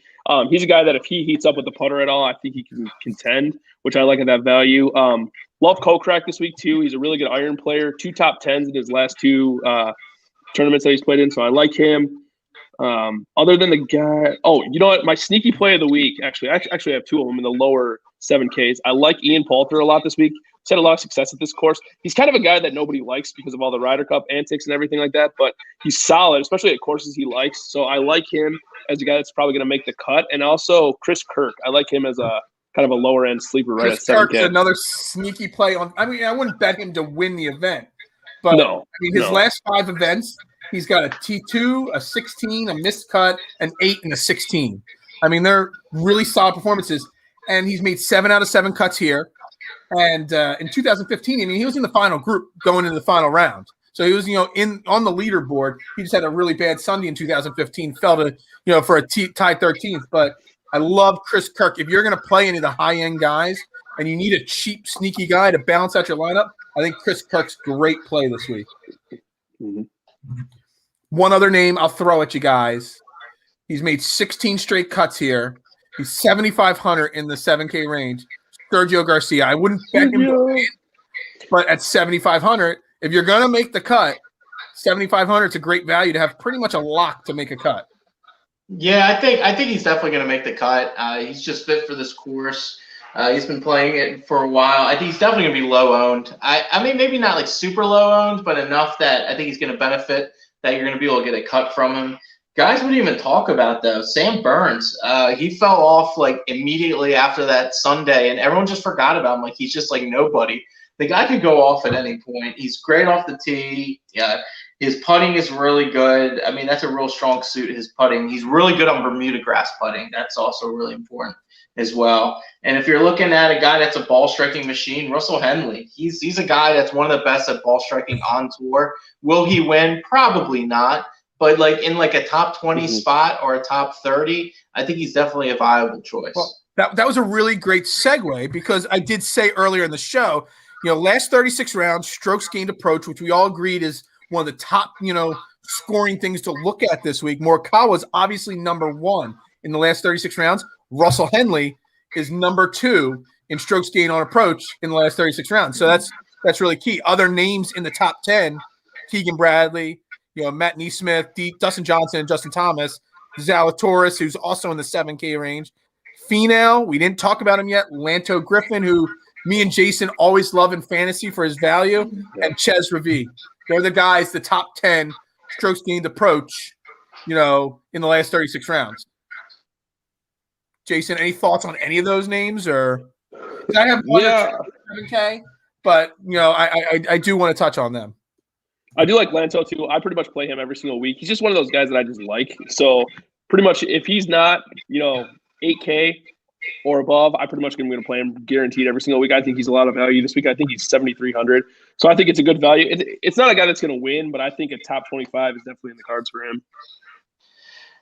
He's a guy that if he heats up with the putter at all, I think he can contend, which I like at that value. Love Kokrak this week too. He's a really good iron player. 2 top 10s in his last 2 tournaments that he's played in, so I like him. Other than the guy, you know what? My sneaky play of the week, actually, I have 2 of them in the lower 7Ks. I like Ian Palter a lot this week. He's had a lot of success at this course. He's kind of a guy that nobody likes because of all the Ryder Cup antics and everything like that, but he's solid, especially at courses he likes. So I like him as a guy that's probably going to make the cut. And also Chris Kirk. I like him as a kind of a lower end sleeper right Chris at 7K. Kirk's another sneaky play on. I mean, I wouldn't bet him to win the event, but No, I mean, his last 5 events, he's got a T2, a 16, a missed cut, an 8, and a 16. I mean, they're really solid performances, and he's made 7 out of 7 cuts here. And in 2015, I mean, he was in the final group going into the final round. So he was, on the leaderboard. He just had a really bad Sunday in 2015, fell to, for a tie 13th. But I love Chris Kirk. If you're going to play any of the high-end guys and you need a cheap, sneaky guy to balance out your lineup, I think Chris Kirk's great play this week. Mm-hmm. One other name I'll throw at you guys. He's made 16 straight cuts here. He's 7,500 in the 7K range. Sergio Garcia. I wouldn't bet him to win, but at 7,500, if you're going to make the cut, 7,500 is a great value to have pretty much a lock to make a cut. Yeah, I think he's definitely going to make the cut. He's just fit for this course. He's been playing it for a while. I think he's definitely going to be low owned. I mean, maybe not like super low owned, but enough that I think he's going to benefit that you're going to be able to get a cut from him. Guys wouldn't even talk about, though. Sam Burns, he fell off like immediately after that Sunday, and everyone just forgot about him. Like he's just like nobody. The guy could go off at any point. He's great off the tee. Yeah, his putting is really good. I mean, that's a real strong suit, his putting. He's really good on Bermuda grass putting. That's also really important as well. And if you're looking at a guy that's a ball striking machine, Russell Henley, he's a guy that's one of the best at ball striking on tour. Will he win? Probably not. But like in like a top 20 spot or a top 30, I think he's definitely a viable choice. Well, that was a really great segue because I did say earlier in the show, last 36 rounds, strokes gained approach, which we all agreed is one of the top, scoring things to look at this week. Morikawa's obviously number 1 in the last 36 rounds. Russell Henley is number 2 in strokes gained on approach in the last 36 rounds. So that's really key. Other names in the top 10, Keegan Bradley, Matt Neesmith, Dustin Johnson, and Justin Thomas, Zalatoris, who's also in the 7K range. Fenow, we didn't talk about him yet. Lanto Griffin, who me and Jason always love in fantasy for his value, and Ches Ravi. They're the guys, the top 10 strokes gained approach, in the last 36 rounds. Jason, any thoughts on any of those names? Or I have one or 7K, but I do want to touch on them. I do like Lanto too. I pretty much play him every single week. He's just one of those guys that I just like. So pretty much if he's not, 8K or above, I pretty much going to play him guaranteed every single week. I think he's a lot of value this week. I think he's 7,300. So I think it's a good value. It's not a guy that's going to win, but I think a top 25 is definitely in the cards for him.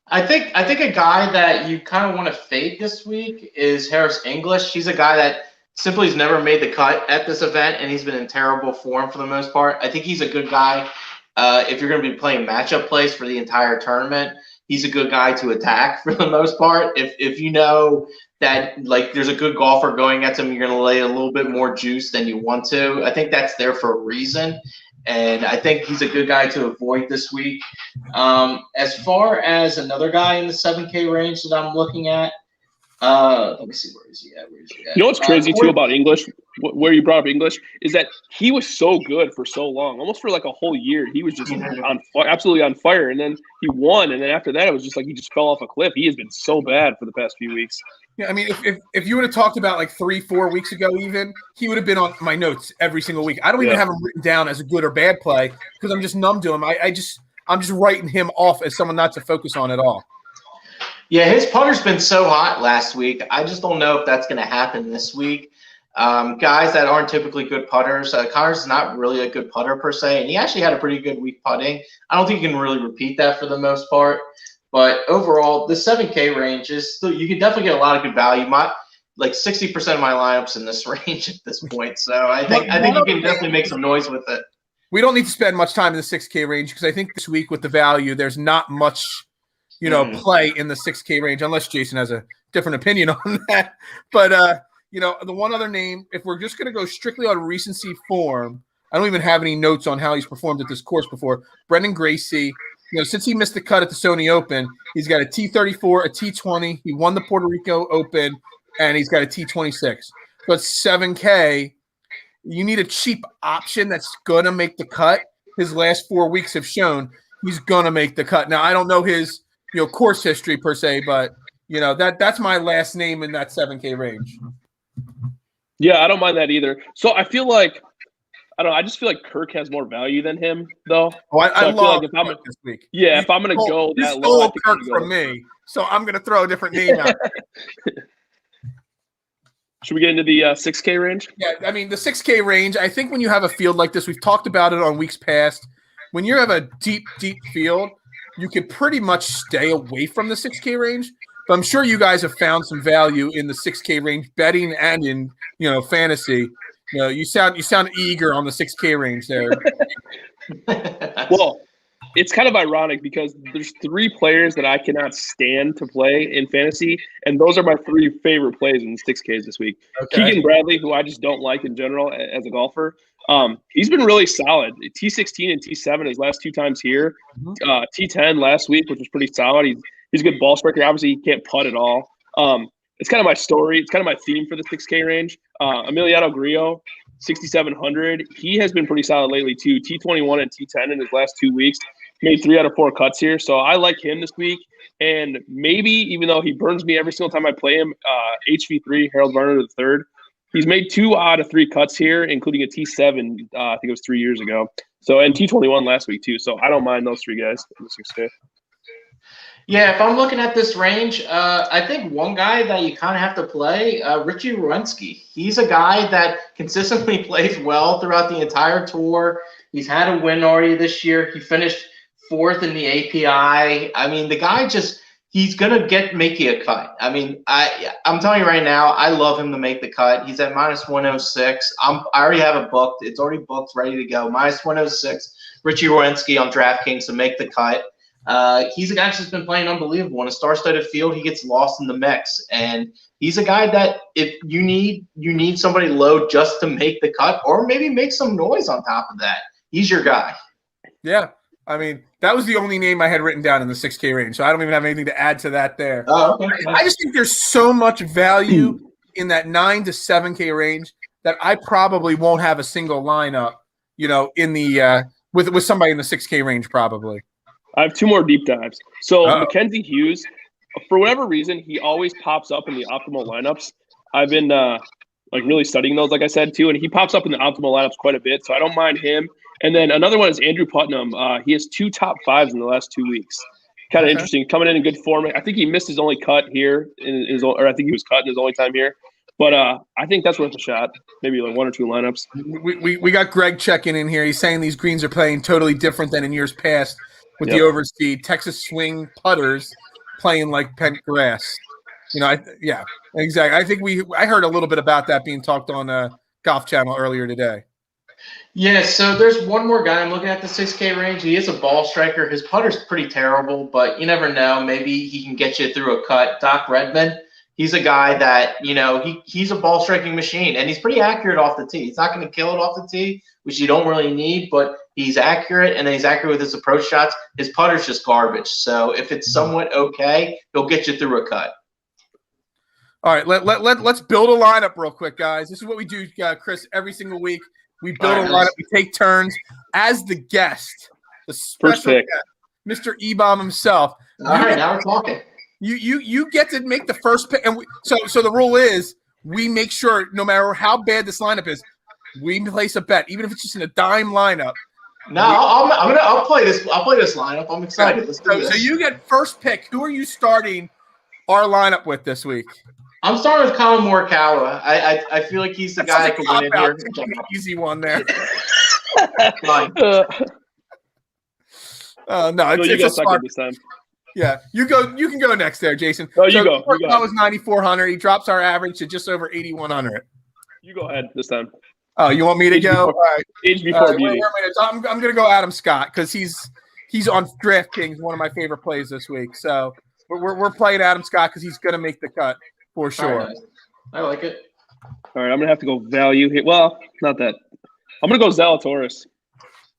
I think a guy that you kind of want to fade this week is Harris English. He's a guy that simply has never made the cut at this event, and he's been in terrible form for the most part. I think he's a good guy if you're going to be playing matchup plays for the entire tournament. He's a good guy to attack for the most part. If you know that like there's a good golfer going at him, you're going to lay a little bit more juice than you want to. I think that's there for a reason, and I think he's a good guy to avoid this week. As far as another guy in the 7K range that I'm looking at, let me see, where is he at? You know what's crazy too about English, where you brought up English, is that he was so good for so long, almost for like a whole year. He was just absolutely on fire, and then he won, and then after that, it was just like he just fell off a cliff. He has been so bad for the past few weeks. Yeah, I mean, if you would have talked about like 3-4 weeks ago, even he would have been on my notes every single week. I don't even have him written down as a good or bad play because I'm just numb to him. I'm just writing him off as someone not to focus on at all. Yeah, his putter's been so hot last week. I just don't know if that's going to happen this week. Guys that aren't typically good putters, Connor's not really a good putter per se, and he actually had a pretty good week putting. I don't think you can really repeat that for the most part. But overall, the 7K range is still, you can definitely get a lot of good value. Like 60% of my lineups in this range at this point. So I think you can definitely make some noise with it. We don't need to spend much time in the 6K range because I think this week with the value, there's not much play in the 6K range, unless Jason has a different opinion on that. But, the one other name, if we're just going to go strictly on recency form, I don't even have any notes on how he's performed at this course before. Brendan Gracie, since he missed the cut at the Sony Open, he's got a T34, a T20. He won the Puerto Rico Open, and he's got a T26. But 7K, you need a cheap option that's going to make the cut. His last 4 weeks have shown he's going to make the cut. Now, I don't know his course history per se, but that's my last name in that 7K range. Yeah, I don't mind that either. So I feel like I don't know. I just feel like Kirk has more value than him, though. Oh, I feel love like if I'm this week. yeah, if I'm gonna go You that low, I stole think Kirk I'm gonna from go. me, so I'm gonna throw a different name out. Should we get into the 6K range? Yeah, I mean the 6K range. I think when you have a field like this, we've talked about it on weeks past. When you have a deep field, you could pretty much stay away from the 6K range. But I'm sure you guys have found some value in the 6K range betting and in fantasy. You sound eager on the 6K range there. Well, it's kind of ironic because there's 3 players that I cannot stand to play in fantasy, and those are my 3 favorite plays in the 6Ks this week. Okay. Keegan Bradley, who I just don't like in general as a golfer, he's been really solid. T16 and T7 his last 2 times here. T10 last week, which was pretty solid. He's a good ball striker. Obviously, he can't putt at all. It's kind of my story. It's kind of my theme for the 6K range. Emiliano Grillo, 6,700. He has been pretty solid lately too. T21 and T10 in his last 2 weeks. Made 3 out of 4 cuts here. So I like him this week. And maybe, even though he burns me every single time I play him, HV3, Harold Varner III, he's made 2 out of 3 cuts here, including a T7, I think it was 3 years ago. So, and T21 last week too. So I don't mind those 3 guys in the 6K. Yeah, if I'm looking at this range, I think one guy that you kind of have to play, Richie Lewinsky. He's a guy that consistently plays well throughout the entire tour. He's had a win already this year. He finished 4th in the API. I mean, the guy he's gonna make you a cut. I mean, I'm telling you right now, I love him to make the cut. He's at -106. I already have it booked. It's already booked, ready to go. -106. Richie Lewinsky on DraftKings to make the cut. He's a guy that's just been playing unbelievable. In a star-studded field, he gets lost in the mix, and he's a guy that if you need somebody low just to make the cut, or maybe make some noise on top of that, he's your guy. Yeah, I mean that was the only name I had written down in the 6K range, so I don't even have anything to add to that there. Oh, okay. I just think there's so much value in that 9 to 7K range that I probably won't have a single lineup, in the with somebody in the 6K range probably. I have 2 more deep dives. So Mackenzie Hughes, for whatever reason, he always pops up in the optimal lineups. I've been really studying those, like I said, too, and he pops up in the optimal lineups quite a bit, so I don't mind him. And then another one is Andrew Putnam. He has 2 top 5s in the last 2 weeks. Kind of interesting. Coming in good form. I think he missed his only cut here, or I think he was cut in his only time here. But I think that's worth a shot. Maybe like 1 or 2 lineups. We got Greg checking in here. He's saying these greens are playing totally different than in years past. With the overspeed, Texas swing putters playing like pent grass. Yeah, exactly. I think I heard a little bit about that being talked on Golf Channel earlier today. Yeah, so there's one more guy I'm looking at the 6K range. He is a ball striker. His putter's pretty terrible, but you never know. Maybe he can get you through a cut. Doc Redman, he's a guy that, he's a ball striking machine, and he's pretty accurate off the tee. He's not going to kill it off the tee, which you don't really need, but he's accurate, and he's accurate with his approach shots. His putter's just garbage. So if it's somewhat okay, he'll get you through a cut. All right, let's build a lineup real quick, guys. This is what we do, Chris, every single week. We build a lineup. We take turns as the guest, the special guest, Mr. E-Bomb himself. All right, now we're talking. You get to make the first pick, and so the rule is we make sure no matter how bad this lineup is, we place a bet, even if it's just in a dime lineup. No, I'll play this. I'll play this lineup. I'm excited. Let's do this. So you get first pick. Who are you starting our lineup with this week? I'm starting with Colin Morikawa. I feel like he's the guy that can win it here. Easy one there. Fine. No, you go second this time. Yeah, you can go next there, Jason. No, you go. That was 9,400. He drops our average to just over 8,100. You go ahead this time. Oh, you want me to go? All right. Age before beauty. I'm going to go Adam Scott because he's on DraftKings, one of my favorite plays this week. So we're playing Adam Scott because he's going to make the cut for sure. Right, I like it. All right, I'm going to have to go value here. Well, not that. I'm going to go Zalatoris.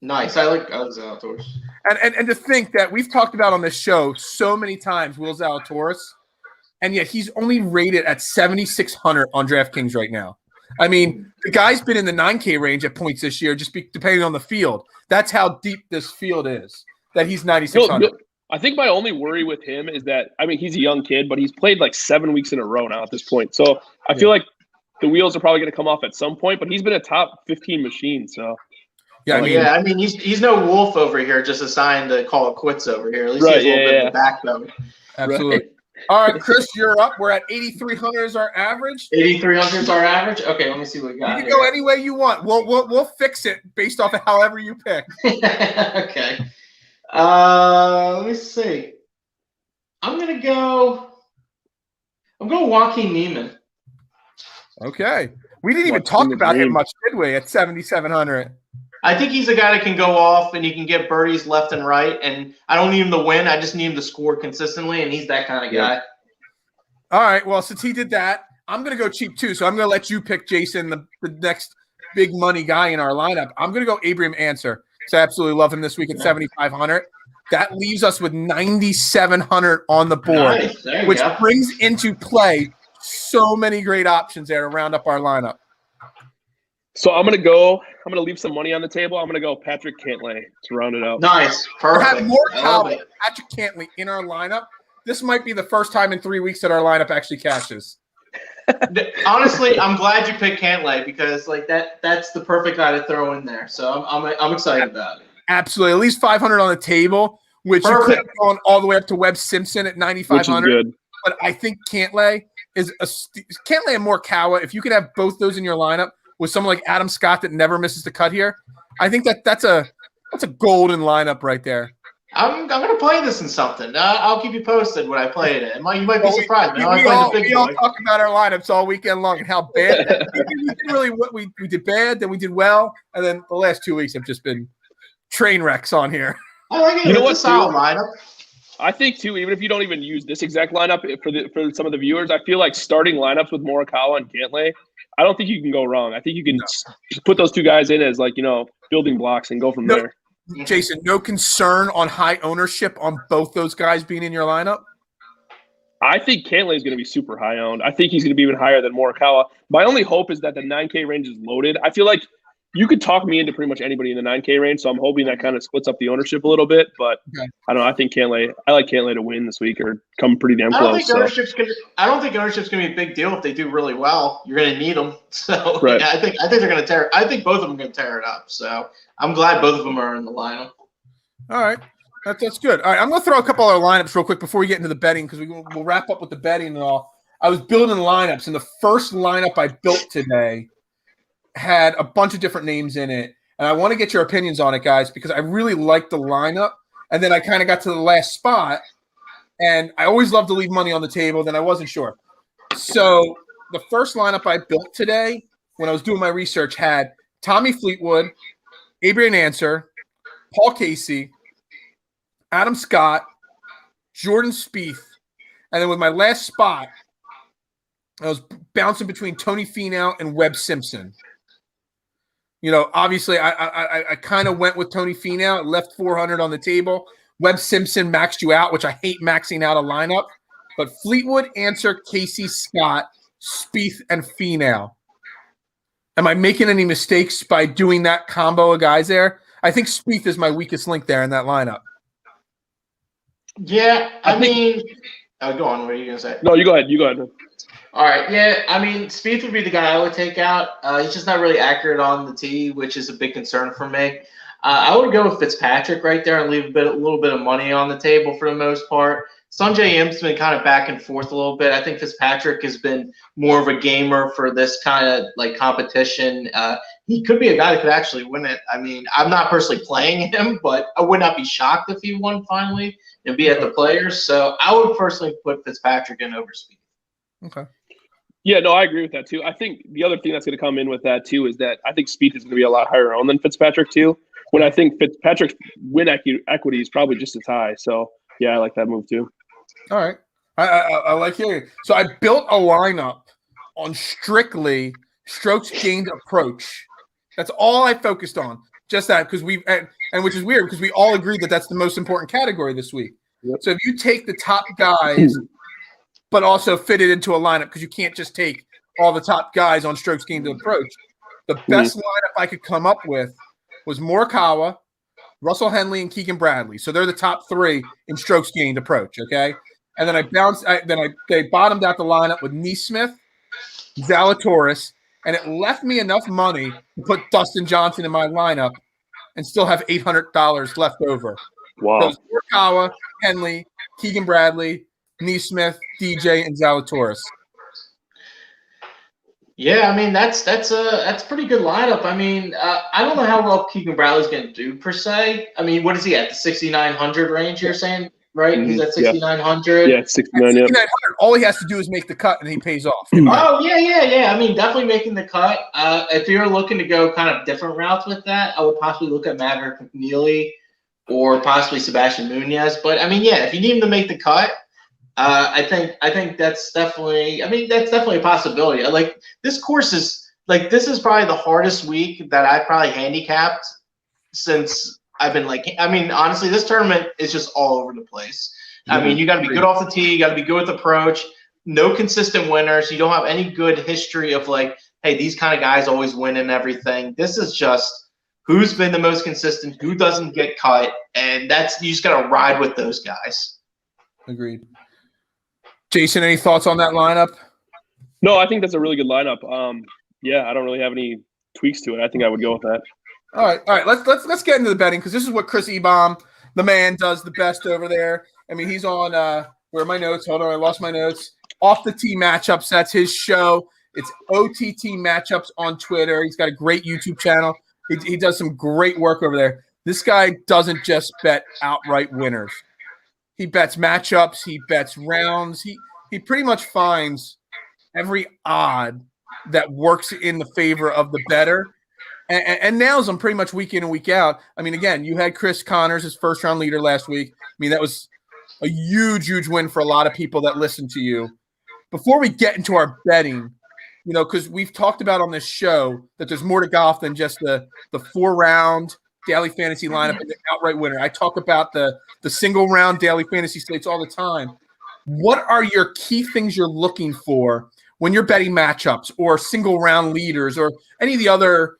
Nice. I like Zalatoris. And to think that we've talked about on this show so many times Will Zalatoris, and yet he's only rated at 7,600 on DraftKings right now. I mean, the guy's been in the 9K range at points this year, depending on the field. That's how deep this field is, that he's 9,600. I think my only worry with him is that, I mean, he's a young kid, but he's played like 7 weeks in a row now at this point. So I feel like the wheels are probably going to come off at some point, but he's been a top 15 machine. So Yeah, I mean, he's no wolf over here, just assigned to call it quits over here. At least he has a little bit of a backbone. Absolutely. Right. All right, Chris, you're up. We're at 8,300 is our average. 8,300 is our average. Okay, let me see what we got. You can go any way you want. We'll fix it based off of however you pick. Okay. Let me see. I'm going Joaquin Niemann. Okay. We didn't even talk about him much, did we, at 7,700? I think he's a guy that can go off and he can get birdies left and right. And I don't need him to win. I just need him to score consistently, and he's that kind of guy. All right. Well, since he did that, I'm going to go cheap too. So I'm going to let you pick Jason, the next big money guy in our lineup. I'm going to go Abraham Answer. So I absolutely love him this week at 7,500. That leaves us with 9,700 on the board, nice. which brings into play so many great options there to round up our lineup. So I'm gonna leave some money on the table. I'm gonna go Patrick Cantlay to round it out. Nice, perfect. We'll have more Patrick Cantlay in our lineup. This might be the first time in 3 weeks that our lineup actually cashes. Honestly, I'm glad you picked Cantlay because that's the perfect guy to throw in there. So I'm excited about it. Absolutely, at least 500 on the table, which you could have gone all the way up to Webb Simpson at 9,500. But I think Cantlay Cantlay and Morikawa. If you could have both those in your lineup with someone like Adam Scott that never misses the cut here, I think that's a golden lineup right there. I'm gonna play this in something. I'll keep you posted when I play it in. You might be surprised. We all talk about our lineups all weekend long and how bad we did bad, then we did well, and then the last 2 weeks have just been train wrecks on here. I like it. You know what? Solid lineup. I think too, even if you don't even use this exact lineup for some of the viewers, I feel like starting lineups with Morikawa and Cantlay, I don't think you can go wrong. I think you can just put those two guys in as building blocks and go from there. Jason, no concern on high ownership on both those guys being in your lineup? I think Cantlay is going to be super high owned. I think he's going to be even higher than Morikawa. My only hope is that the 9K range is loaded. I feel like you could talk me into pretty much anybody in the 9K range, so I'm hoping that kind of splits up the ownership a little bit. But I don't know. I think I like Cantlay to win this week or come pretty damn close. I don't think ownership's going to be a big deal if they do really well. You're going to need them. So yeah, I think they're going to tear. I think both of them are going to tear it up. So I'm glad both of them are in the lineup. All right. That's good. All right, I'm going to throw a couple other lineups real quick before we get into the betting because we'll wrap up with the betting and all. I was building lineups, and the first lineup I built today had a bunch of different names in it. And I want to get your opinions on it, guys, because I really liked the lineup. And then I kind of got to the last spot, and I always love to leave money on the table. Then I wasn't sure. So the first lineup I built today when I was doing my research had Tommy Fleetwood, Abraham Answer, Paul Casey, Adam Scott, Jordan Spieth. And then with my last spot, I was bouncing between Tony Finau and Webb Simpson. Obviously, I kind of went with Tony Finau. It left 400 on the table. Webb Simpson maxed you out, which I hate maxing out a lineup. But Fleetwood, Answer, Casey, Scott, Spieth, and Finau. Am I making any mistakes by doing that combo of guys there? I think Spieth is my weakest link there in that lineup. Yeah, I mean, go on. What are you going to say? No, you go ahead. All right, yeah, I mean, Spieth would be the guy I would take out. He's just not really accurate on the tee, which is a big concern for me. I would go with Fitzpatrick right there and leave a little bit of money on the table for the most part. Sungjae Im's been kind of back and forth a little bit. I think Fitzpatrick has been more of a gamer for this kind of competition. He could be a guy that could actually win it. I mean, I'm not personally playing him, but I would not be shocked if he won finally and be at the Players. So I would personally put Fitzpatrick in over Spieth. Okay. Yeah, no, I agree with that too. I think the other thing that's going to come in with that too is that I think Spieth is going to be a lot higher owned than Fitzpatrick too. When I think Fitzpatrick's win equity is probably just as high. So yeah, I like that move too. All right, I like hearing. So I built a lineup on strictly strokes gained approach. That's all I focused on. Just that because and which is weird because we all agreed that that's the most important category this week. Yep. So if you take the top guys. But also fit it into a lineup because you can't just take all the top guys on strokes gained approach. The best lineup I could come up with was Morikawa, Russell Henley, and Keegan Bradley. So they're the top three in strokes gained approach, okay? And then they bottomed out the lineup with Neesmith, Zalatoris, and it left me enough money to put Dustin Johnson in my lineup and still have $800 left over. Wow. So Morikawa, Henley, Keegan Bradley, Neesmith, DJ, and Zalatoris. Yeah, I mean that's a pretty good lineup. I mean, I don't know how well Keegan Bradley's going to do per se. I mean, what is he at the 6,900 range? You're saying, right? He's at 6,900. Yeah, 69. Yeah. 6,900. All he has to do is make the cut, and he pays off. Oh yeah. I mean, definitely making the cut. If you're looking to go kind of different routes with that, I would possibly look at Maverick McNeely or possibly Sebastian Munoz. But I mean, yeah, if you need him to make the cut. I think that's definitely a possibility. Like this course is like this is probably the hardest week that I probably handicapped since I've been honestly this tournament is just all over the place. I mean, you got to be good off the tee, you got to be good with approach. No consistent winners. You don't have any good history of like, hey, these kind of guys always win and everything. This is just who's been the most consistent, who doesn't get cut, and you just got to ride with those guys. Agreed. Jason, any thoughts on that lineup? No, I think that's a really good lineup. Yeah, I don't really have any tweaks to it. I think I would go with that. All right. Let's get into the betting because this is what Chris Ebom, the man, does the best over there. I mean, he's on where are my notes? Hold on, I lost my notes. Off the Tee Matchups. That's his show. It's OTT Matchups on Twitter. He's got a great YouTube channel. He does some great work over there. This guy doesn't just bet outright winners. He bets matchups. He bets rounds. He pretty much finds every odd that works in the favor of the bettor and nails them pretty much week in and week out. I mean, again, you had Chris Connors, his first-round leader last week. I mean, that was a huge, huge win for a lot of people that listen to you. Before we get into our betting, because we've talked about on this show that there's more to golf than just the 4-round daily fantasy lineup and the outright winner. I talk about the single round daily fantasy slates all the time. What are your key things you're looking for when you're betting matchups or single round leaders or any of the other,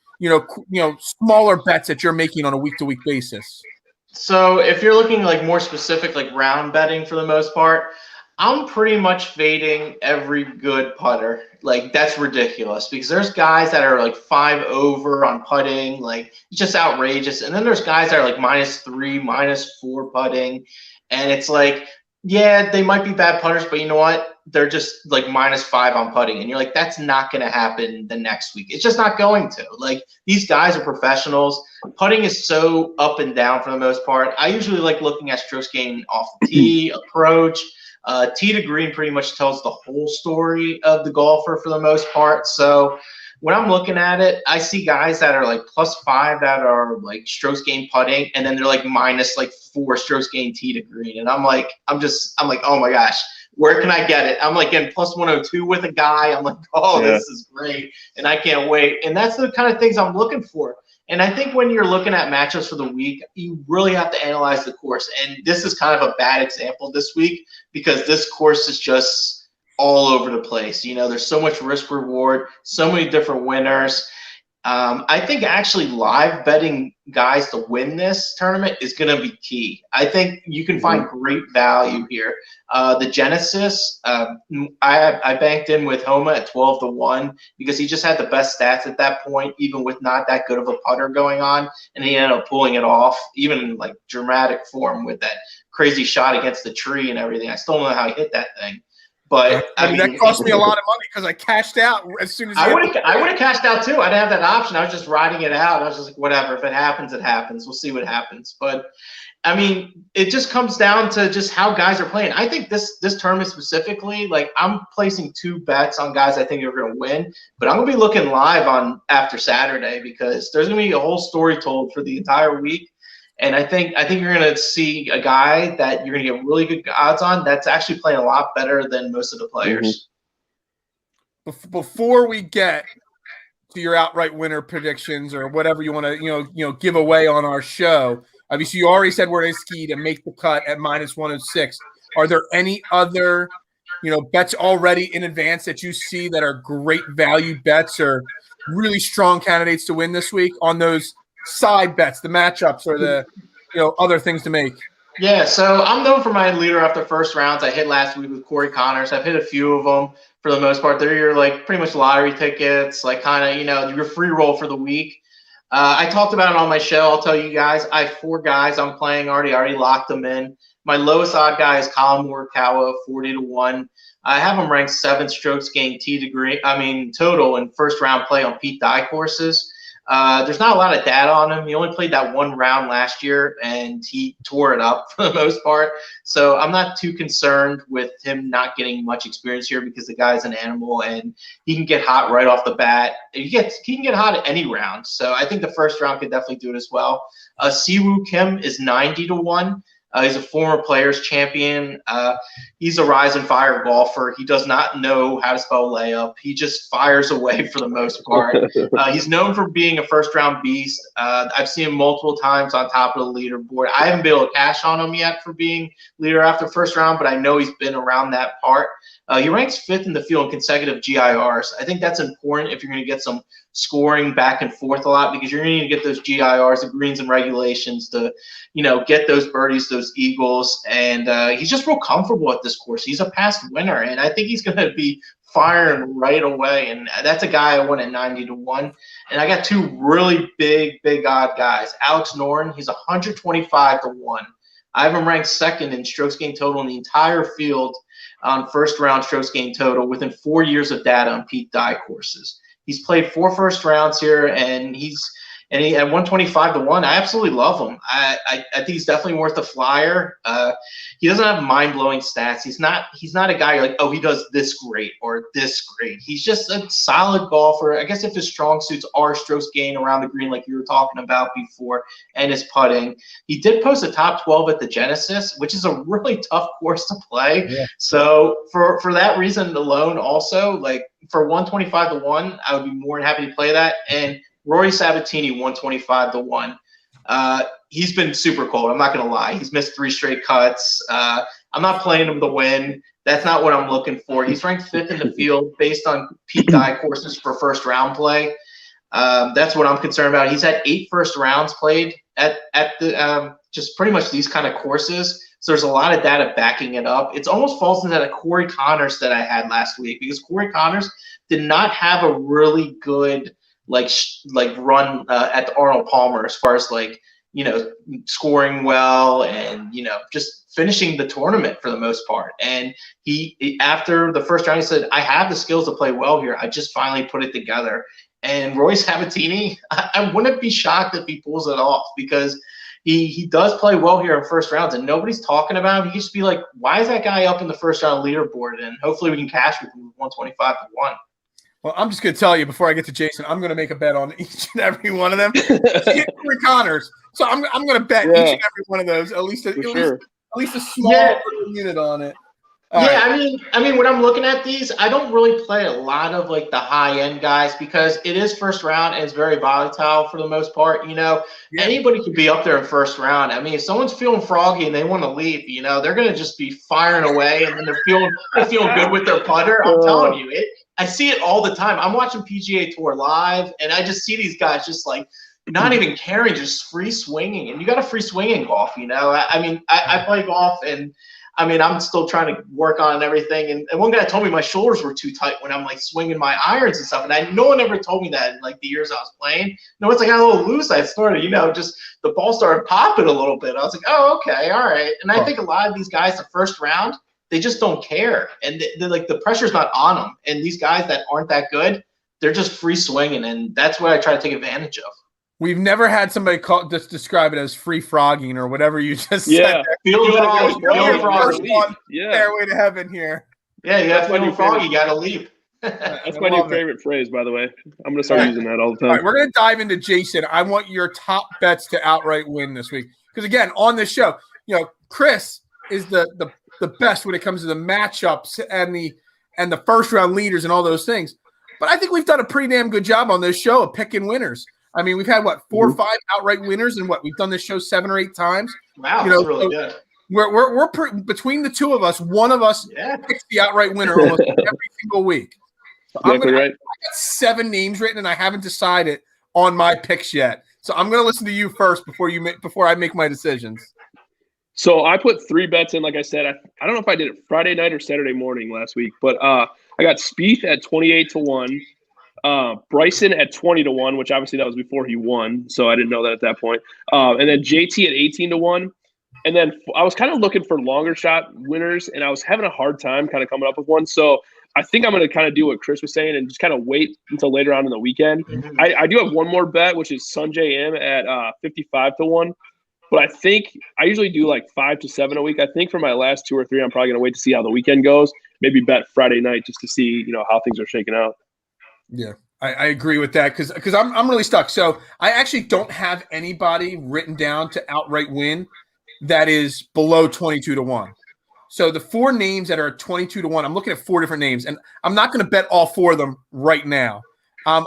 smaller bets that you're making on a week to week basis? So if you're looking like more specific, like round betting for the most part, I'm pretty much fading every good putter. Like that's ridiculous because there's guys that are like 5 over on putting, like it's just outrageous. And then there's guys that are like -3, -4 putting. And it's like, yeah, they might be bad putters, but you know what? They're just like -5 on putting. And you're like, that's not going to happen the next week. It's just not going to. Like these guys are professionals. Putting is so up and down for the most part. I usually like looking at strokes gained off the tee, approach. Tee to green pretty much tells the whole story of the golfer for the most part. So when I'm looking at it, I see guys that are like +5 that are like strokes gained putting, and then they're like -4 strokes gained tee to green. And I'm like, oh my gosh, where can I get it? I'm like getting +102 with a guy. I'm like, oh, yeah. This is great. And I can't wait. And that's the kind of things I'm looking for. And I think when you're looking at matchups for the week, you really have to analyze the course. And this is kind of a bad example this week because this course is just all over the place. There's so much risk reward, so many different winners. I think actually live betting guys to win this tournament is going to be key. I think you can find great value here. The Genesis, I banked in with Homa at 12-1 because he just had the best stats at that point, even with not that good of a putter going on, and he ended up pulling it off, even in like dramatic form with that crazy shot against the tree and everything. I still don't know how he hit that thing. But I mean, that cost me a lot of money because I cashed out as soon as I would have cashed out too. I didn't have that option. I was just riding it out. I was just like, whatever. If it happens, it happens. We'll see what happens. But I mean, it just comes down to just how guys are playing. I think this tournament specifically, like I'm placing 2 bets on guys I think are going to win, but I'm going to be looking live on after Saturday because there's going to be a whole story told for the entire week. And I think you're going to see a guy that you're going to get really good odds on that's actually playing a lot better than most of the players. Before we get to your outright winner predictions or whatever you want to give away on our show, obviously you already said we're risky to make the cut at -106. Are there any other bets already in advance that you see that are great value bets or really strong candidates to win this week on those side bets, the matchups or the other things to make? Yeah, so I'm known for my leader after first rounds. I hit last week with Corey Connors. I've hit a few of them for the most part. They're your like pretty much lottery tickets, like kind of your free roll for the week. I talked about it on my show. I'll tell you guys. I have 4 guys I'm playing already. I already locked them in. My lowest odd guy is Colin Morikawa, 40-1. I have him ranked 7th strokes gained total in first round play on Pete Dye courses. There's not a lot of data on him. He only played that 1 round last year, and he tore it up for the most part. So I'm not too concerned with him not getting much experience here because the guy's an animal, and he can get hot right off the bat. He can get hot at any round. So I think the first round could definitely do it as well. Siwoo Kim is 90-1. He's a former Players Champion. He's a rise and fire golfer. He does not know how to spell layup. He just fires away for the most part. He's known for being a first-round beast. I've seen him multiple times on top of the leaderboard. I haven't been able to cash on him yet for being leader after first round, but I know he's been around that part. He ranks 5th in the field in consecutive GIRs. I think that's important if you're going to get some scoring back and forth a lot, because you're going to need to get those GIRs, the greens and regulations, to get those birdies, those eagles. And he's just real comfortable at this course. He's a past winner, and I think he's going to be firing right away. And that's a guy I won at 90-1. And I got 2 really big odd guys. Alex Norton, he's 125-1. I have him ranked 2nd in strokes gained total in the entire field on first round strokes gained total within 4 years of data on Pete Dye courses. He's played 4 first rounds here, and he at 125-1. I absolutely love him. I think he's definitely worth a flyer. He doesn't have mind-blowing stats. He's not a guy you're like, oh, he does this great or this great. He's just a solid golfer. I guess if his strong suits are strokes gained around the green, like you were talking about before, and his putting. He did post a top 12 at the Genesis, which is a really tough course to play. Yeah. So for that reason alone, also, like for 125-1, I would be more than happy to play that. And Rory Sabatini, 125-1. He's been super cold. I'm not going to lie. He's missed 3 straight cuts. I'm not playing him to win. That's not what I'm looking for. He's ranked 5th in the field based on Pete Dye courses for first round play. That's what I'm concerned about. He's had 8 first rounds played at the just pretty much these kind of courses. So there's a lot of data backing it up. It almost falls into that Corey Connors that I had last week, because Corey Connors did not have a really good run at the Arnold Palmer as far as scoring well and just finishing the tournament for the most part. And he after the first round, he said, I have the skills to play well here. I just finally put it together. And Roy Sabatini, I wouldn't be shocked if he pulls it off, because he does play well here in first rounds, and nobody's talking about him. He used to be like, why is that guy up in the first round leaderboard? And hopefully we can cash with him 125-1. Well, I'm just going to tell you before I get to Jason, I'm going to make a bet on each and every one of them. Corey Connors. So I'm going to bet each and every one of those, at least a small unit on it. I mean, when I'm looking at these, I don't really play a lot of the high end guys, because it is first round and it's very volatile for the most part. Anybody could be up there in first round. I mean, if someone's feeling froggy and they want to leave, they're going to just be firing away, and then they're feeling good with their putter. I'm telling you, I see it all the time. I'm watching PGA Tour live, and I just see these guys just not even caring, just free swinging. And you got a free swing in golf, I play golf, and I'm still trying to work on everything. And one guy told me my shoulders were too tight when I'm swinging my irons and stuff. And no one ever told me that in the years I was playing. Once I got a little loose, I started, just the ball started popping a little bit. I was like, oh, okay, all right. And I think a lot of these guys, the first round, they just don't care. And they're the pressure's not on them. And these guys that aren't that good, they're just free swinging. And that's what I try to take advantage of. We've never had somebody describe it as free frogging or whatever you just said. Fairway to heaven here. Yeah, you got to do frog, you got to leap. That's my new favorite phrase, by the way. I'm going to start using that all the time. All right, we're going to dive into Jason. I want your top bets to outright win this week. Because, again, on this show, Chris is the best when it comes to the matchups and the first round leaders and all those things. But I think we've done a pretty damn good job on this show of picking winners. I mean, we've had 4 or 5 outright winners, and we've done this show 7 or 8 times. Wow, that's really good. We're between the two of us. One of us picks the outright winner almost every single week. So exactly right. I got 7 names written, and I haven't decided on my picks yet. So I'm going to listen to you first before I make my decisions. So I put 3 bets in, like I said. I don't know if I did it Friday night or Saturday morning last week, but I got Spieth at 28-1, Bryson at 20-1, which obviously that was before he won, so I didn't know that at that point. And then JT at 18-1. And then I was kind of looking for longer shot winners, and I was having a hard time kind of coming up with one. So I think I'm going to kind of do what Chris was saying and just kind of wait until later on in the weekend. Mhm. I do have one more bet, which is Sungjae Im at 55-1. But I think I usually do like 5 to 7 a week. I think for my last 2 or 3, I'm probably going to wait to see how the weekend goes. Maybe bet Friday night just to see, how things are shaking out. Yeah, I agree with that because I'm really stuck. So I actually don't have anybody written down to outright win that is below 22-1. So the 4 names that are 22-1, I'm looking at 4 different names, and I'm not going to bet all 4 of them right now. I'm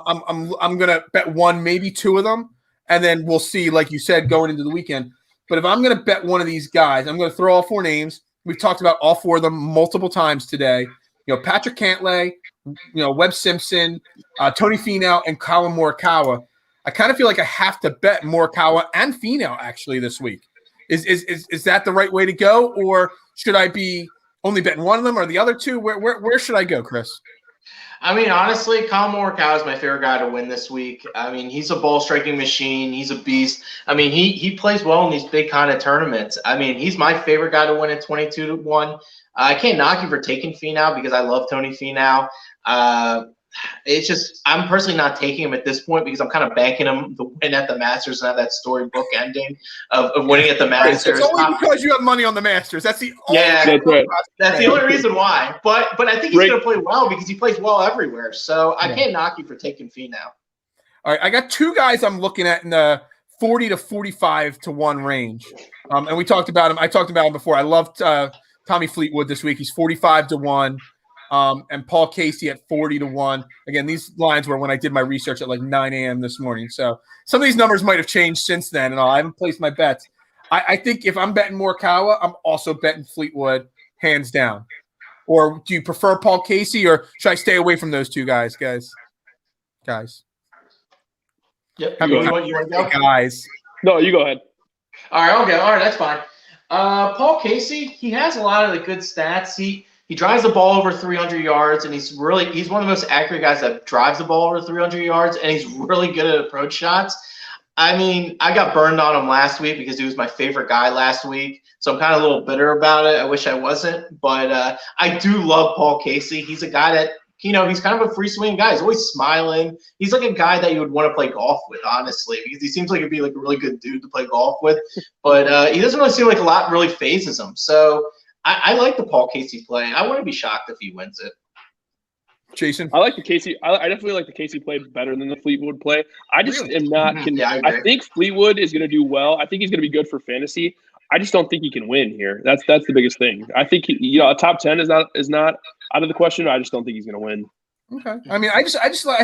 going to bet 1, maybe 2 of them, and then we'll see, like you said, going into the weekend. But if I'm going to bet one of these guys, I'm going to throw all 4 names. We've talked about all 4 of them multiple times today. Patrick Cantlay, Webb Simpson, Tony Finau, and Colin Morikawa. I kind of feel like I have to bet Morikawa and Finau actually this week. Is that the right way to go, or should I be only betting one of them or the other 2? Where should I go, Chris? I mean, honestly, Colin Morikawa is my favorite guy to win this week. I mean, he's a ball striking machine. He's a beast. I mean, he plays well in these big kind of tournaments. I mean, he's my favorite guy to win at 22-1. I can't knock you for taking Finau because I love Tony Finau. It's just I'm personally not taking him at this point because I'm kind of banking him to win at the Masters and have that storybook ending of winning at the Masters. It's only because you have money on the Masters. That's the only that's the only reason why. But I think he's going to play well because he plays well everywhere. So I can't knock you for taking Finau. All right, I got 2 guys I'm looking at in the 40 to 45-1 range, and we talked about him. I talked about him before. I loved Tommy Fleetwood this week. He's 45-1. And Paul Casey at 40-1. Again, these lines were when I did my research at like 9 a.m. this morning. So some of these numbers might have changed since then, and I haven't placed my bets. I think if I'm betting Morikawa, I'm also betting Fleetwood, hands down. Or do you prefer Paul Casey, or should I stay away from those 2 guys? Guys. Yep. You want to go? Guys. No, you go ahead. All right, okay. All right, that's fine. Paul Casey, he has a lot of the good stats. He drives the ball over 300 yards, and he's one of the most accurate guys that drives the ball over 300 yards, and he's really good at approach shots. I mean, I got burned on him last week because he was my favorite guy last week, so I'm kind of a little bitter about it. I wish I wasn't, but I do love Paul Casey. He's a guy that, he's kind of a free swing guy. He's always smiling. He's like a guy that you would want to play golf with, honestly, because he seems like he'd be like a really good dude to play golf with, but he doesn't really seem like a lot really phases him, so I like the Paul Casey play. I wouldn't be shocked if he wins it. Jason? I like the Casey. I definitely like the Casey play better than the Fleetwood play. I just am not. I think Fleetwood is going to do well. I think he's going to be good for fantasy. I just don't think he can win here. That's the biggest thing. I think a top 10 is not out of the question. I just don't think he's going to win. Okay. I mean, I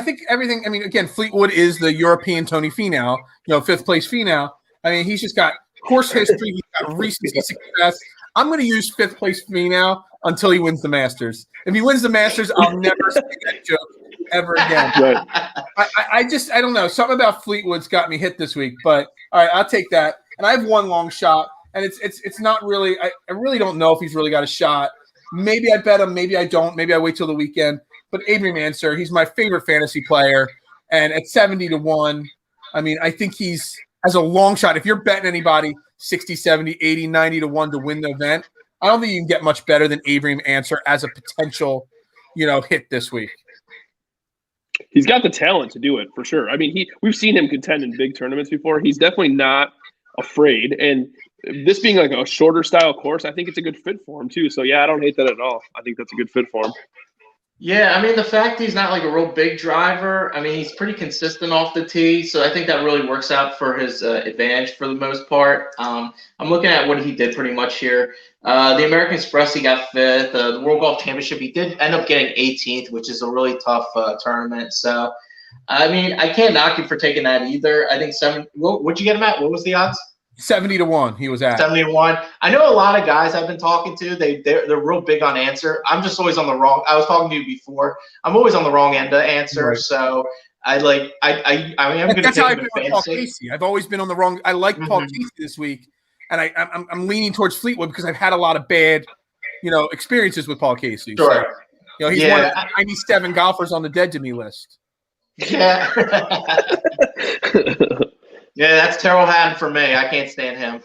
think everything. I mean, again, Fleetwood is the European Tony Finau. 5th place Finau. I mean, he's just got course history. He's got recency success. I'm going to use 5th place Finau until he wins the Masters. If he wins the Masters, I'll never say that joke ever again. Right. I don't know. Something about Fleetwood's got me hit this week, but all right, I'll take that. And I have one long shot, and it's not really. I really don't know if he's really got a shot. Maybe I bet him. Maybe I don't. Maybe I wait till the weekend. But Adrian Answer, he's my favorite fantasy player, and at 70-1, I mean, I think he's as a long shot. If you're betting anybody 60, 70, 80, 90-1 to win the event, I don't think you can get much better than Abraham Answer as a potential, hit this week. He's got the talent to do it for sure. I mean, we've seen him contend in big tournaments before. He's definitely not afraid. And this being like a shorter style course, I think it's a good fit for him too. So yeah, I don't hate that at all. I think that's a good fit for him. Yeah, I mean, the fact he's not like a real big driver, I mean, he's pretty consistent off the tee, so I think that really works out for his advantage for the most part. I'm looking at what he did pretty much here. The American Express, he got 5th. The World Golf Championship, he did end up getting 18th, which is a really tough tournament. So, I mean, I can't knock him for taking that either. I think what'd you get him at? What was the odds? 70-1 he was at. 70-1. I know a lot of guys I've been talking to, they're real big on Answer. I'm just always on the wrong. I was talking to you before. I'm always on the wrong end of Answer. Right. So I'm going to take him in fantasy. Paul Casey. I've always been on the wrong. I like Paul Casey this week, and I'm leaning towards Fleetwood because I've had a lot of bad, experiences with Paul Casey. Sure. So, he's one of the 97 golfers on the dead to me list. Yeah. Yeah, that's Terrell Hatton for me. I can't stand him.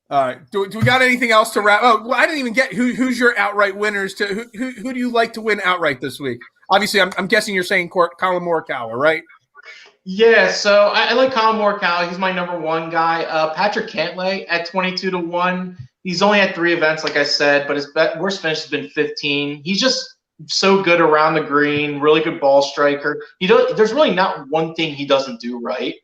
All right. Do we got anything else to wrap? Oh, well, I didn't even get who's your outright winners. Who do you like to win outright this week? Obviously, I'm guessing you're saying Colin Morikawa, right? Yeah, so I like Colin Morikawa. He's my number one guy. Patrick Cantlay at 22-1. He's only had 3 events, like I said, but his worst finish has been 15. He's just so good around the green, really good ball striker. There's really not one thing he doesn't do right.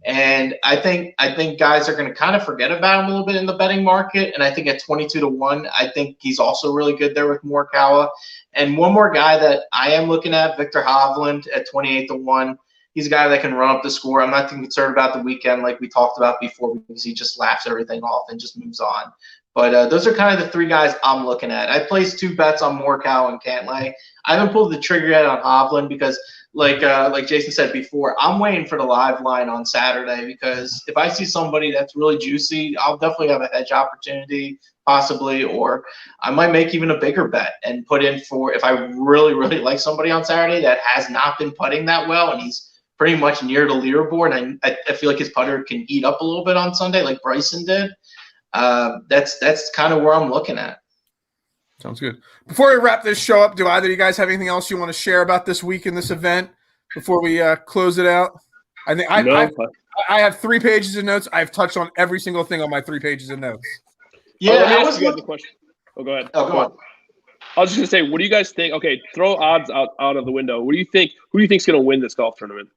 And I think guys are going to kind of forget about him a little bit in the betting market. And I think at 22-1, I think he's also really good there with Morikawa. And one more guy that I am looking at, Victor Hovland at 28-1. He's a guy that can run up the score. I'm not too concerned about the weekend like we talked about before because he just laughs everything off and just moves on. But those are kind of the 3 guys I'm looking at. I placed 2 bets on Morikawa and Cantlay. I haven't pulled the trigger yet on Hovland because, like Jason said before, I'm waiting for the live line on Saturday because if I see somebody that's really juicy, I'll definitely have a hedge opportunity possibly, or I might make even a bigger bet and put in for if I really, really like somebody on Saturday that has not been putting that well and he's pretty much near the leaderboard. And I feel like his putter can heat up a little bit on Sunday like Bryson did. That's kind of where I'm looking at. Sounds good. Before we wrap this show up, do either of you guys have anything else you want to share about this week in this event before we close it out? I think I have 3 pages of notes. I've touched on every single thing on my 3 pages of notes. Yeah, I was the question. Oh, go ahead. Oh, go on. I was just gonna say, what do you guys think? Okay, throw odds out of the window. What do you think? Who do you think is gonna win this golf tournament?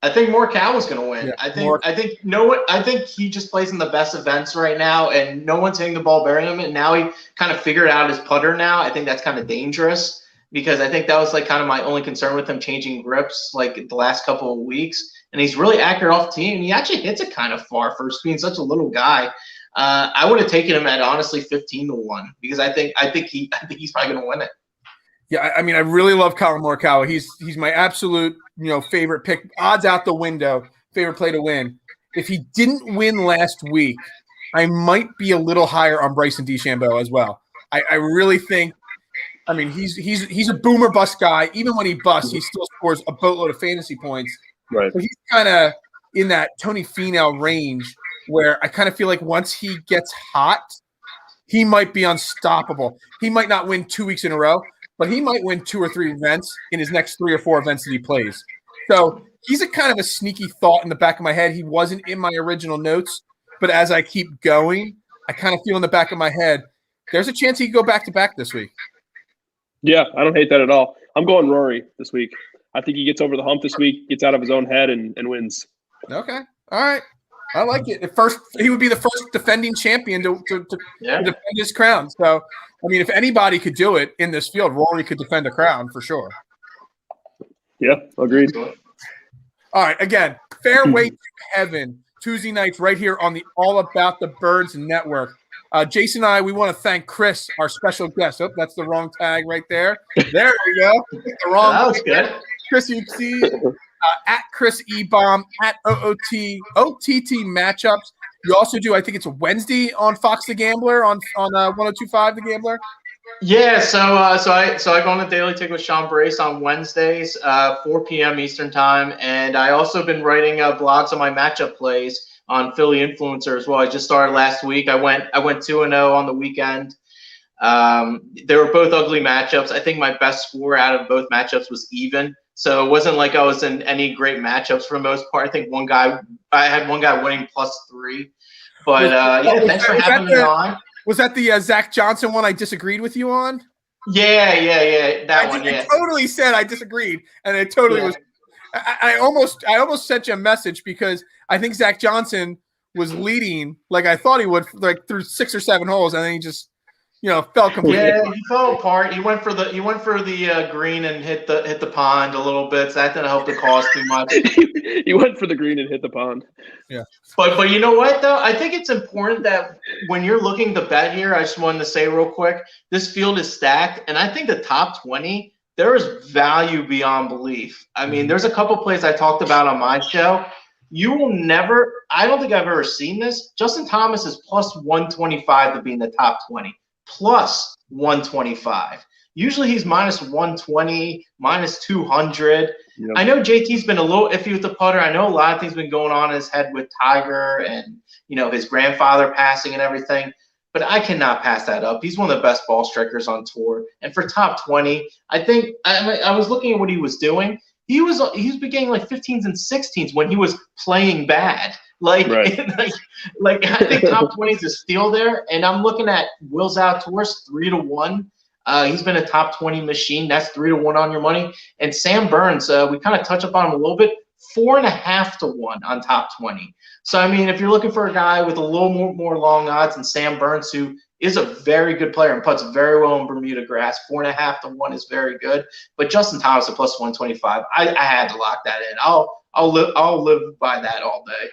I think Morikawa's going to win. Yeah, I think he just plays in the best events right now, and no one's hitting the ball better than him. And now he kind of figured out his putter. Now I think that's kind of dangerous because I think that was like kind of my only concern with him changing grips like the last couple of weeks. And he's really accurate off tee, and he actually hits it kind of far for being such a little guy. I would have taken him at honestly 15-1 because I think he's probably going to win it. Yeah, I mean, I really love Colin Morikawa. He's my absolute, favorite pick. Odds out the window, favorite play to win. If he didn't win last week, I might be a little higher on Bryson DeChambeau as well. I really think. I mean, he's a boomer bust guy. Even when he busts, he still scores a boatload of fantasy points. Right. So he's kind of in that Tony Finau range where I kind of feel like once he gets hot, he might be unstoppable. He might not win 2 weeks in a row, but he might win 2 or 3 events in his next 3 or 4 events that he plays. So he's a kind of a sneaky thought in the back of my head. He wasn't in my original notes, but as I keep going, I kind of feel in the back of my head, there's a chance he could go back-to-back this week. Yeah, I don't hate that at all. I'm going Rory this week. I think he gets over the hump this week, gets out of his own head, and wins. Okay. All right. I like it. He would be the first defending champion to defend his crown. So, I mean, if anybody could do it in this field, Rory could defend the crown for sure. Yeah, agreed. All right. Again, Fairway to Heaven, Tuesday nights right here on the All About the Birds Network. Jason and I, we want to thank Chris, our special guest. Oh, that's the wrong tag right there. There we go. The wrong. That was good. Chris Euksuzian. At Chris Ebom, at OTT Matchups. You also do, I think it's a Wednesday on Fox the Gambler on 102.5 The Gambler. Yeah, so I go on the Daily Tick with Sean Brace on Wednesdays, 4 p.m. Eastern time, and I also been writing blogs on my matchup plays on Philly Influencer as well. I just started last week. I went 2-0 on the weekend. They were both ugly matchups. I think my best score out of both matchups was even. So it wasn't like I was in any great matchups for the most part. I think I had one guy winning +3. But thanks for having me on. Was that the Zach Johnson one I disagreed with you on? Yeah. I totally said I disagreed, and it totally was. I almost sent you a message because I think Zach Johnson was leading like I thought he would, like through 6 or 7 holes, and then he just fell completely. Yeah, he fell apart. He went for the green and hit the pond a little bit. So that didn't help the cause too much. He went for the green and hit the pond. Yeah. But you know what though? I think it's important that when you're looking to bet here, I just wanted to say real quick, this field is stacked, and I think the top 20, there is value beyond belief. I mean, there's a couple plays I talked about on my show You will never – I don't think I've ever seen this. Justin Thomas is plus 125 to be in the top 20. Plus 125. Usually he's minus 120, minus 200. Yep. I know JT's been a little iffy with the putter. I know a lot of things been going on in his head with Tiger and, his grandfather passing and everything. But I cannot pass that up. He's one of the best ball strikers on tour. And for top 20, I think I was looking at what he was doing. He was getting like 15s and 16s when he was playing bad. Like, right. like I think top 20 is a steal there. And I'm looking at Will Zalatoris 3-1. He's been a top 20 machine. That's 3-1 on your money. And Sam Burns, we kind of touch up on him a little bit, 4.5-1 on top 20. So, I mean, if you're looking for a guy with a little more long odds than Sam Burns, who is a very good player and puts very well in Bermuda grass, 4.5-1 is very good. But Justin Thomas at plus 125, I had to lock that in. I'll live by that all day.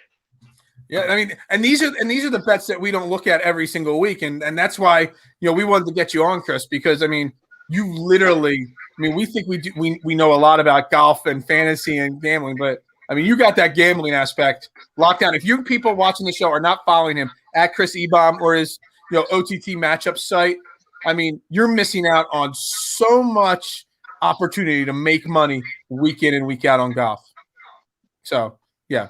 Yeah, I mean, and these are the bets that we don't look at every single week, and that's why we wanted to get you on, Chris, because I mean, you literally, we think we know a lot about golf and fantasy and gambling, but I mean, you got that gambling aspect locked down. If you people watching the show are not following him at Chris Ebom or his OTT matchup site, I mean, you're missing out on so much opportunity to make money week in and week out on golf. So, yeah.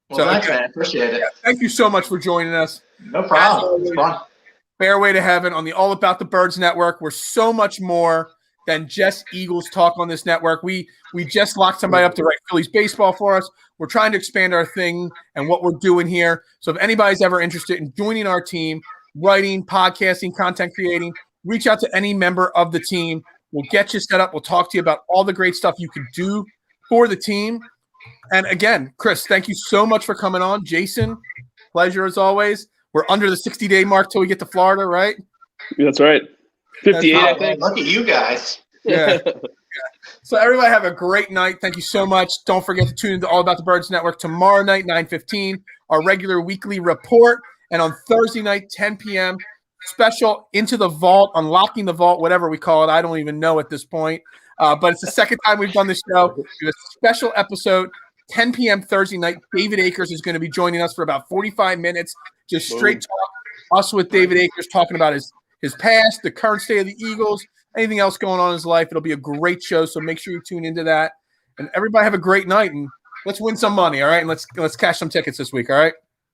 Well, thanks, man. Appreciate it. Yeah, thank you so much for joining us. No problem. It's fun. Fairway to Heaven on the All About the Birds Network. We're so much more than just Eagles talk on this network. We just locked somebody up to write Phillies baseball for us. We're trying to expand our thing and what we're doing here. So if anybody's ever interested in joining our team, writing, podcasting, content creating, reach out to any member of the team. We'll get you set up. We'll talk to you about all the great stuff you can do for the team. And again, Chris, thank you so much for coming on. Jason, pleasure as always. We're under the 60-day mark till we get to Florida, right? That's right. 58, I think. Look at you guys. Yeah. So everybody have a great night. Thank you so much. Don't forget to tune into All About the Birds Network tomorrow night, 9:15, our regular weekly report. And on Thursday night, 10 p.m., special Into the Vault, Unlocking the Vault, whatever we call it. I don't even know at this point. But it's the second time we've done this show. We have a special episode, 10 p.m. Thursday night. David Akers is going to be joining us for about 45 minutes. Just straight talk, us with David Akers talking about his past, the current state of the Eagles, anything else going on in his life. It'll be a great show, so make sure you tune into that. And everybody have a great night, and let's win some money, all right? And let's cash some tickets this week, all right?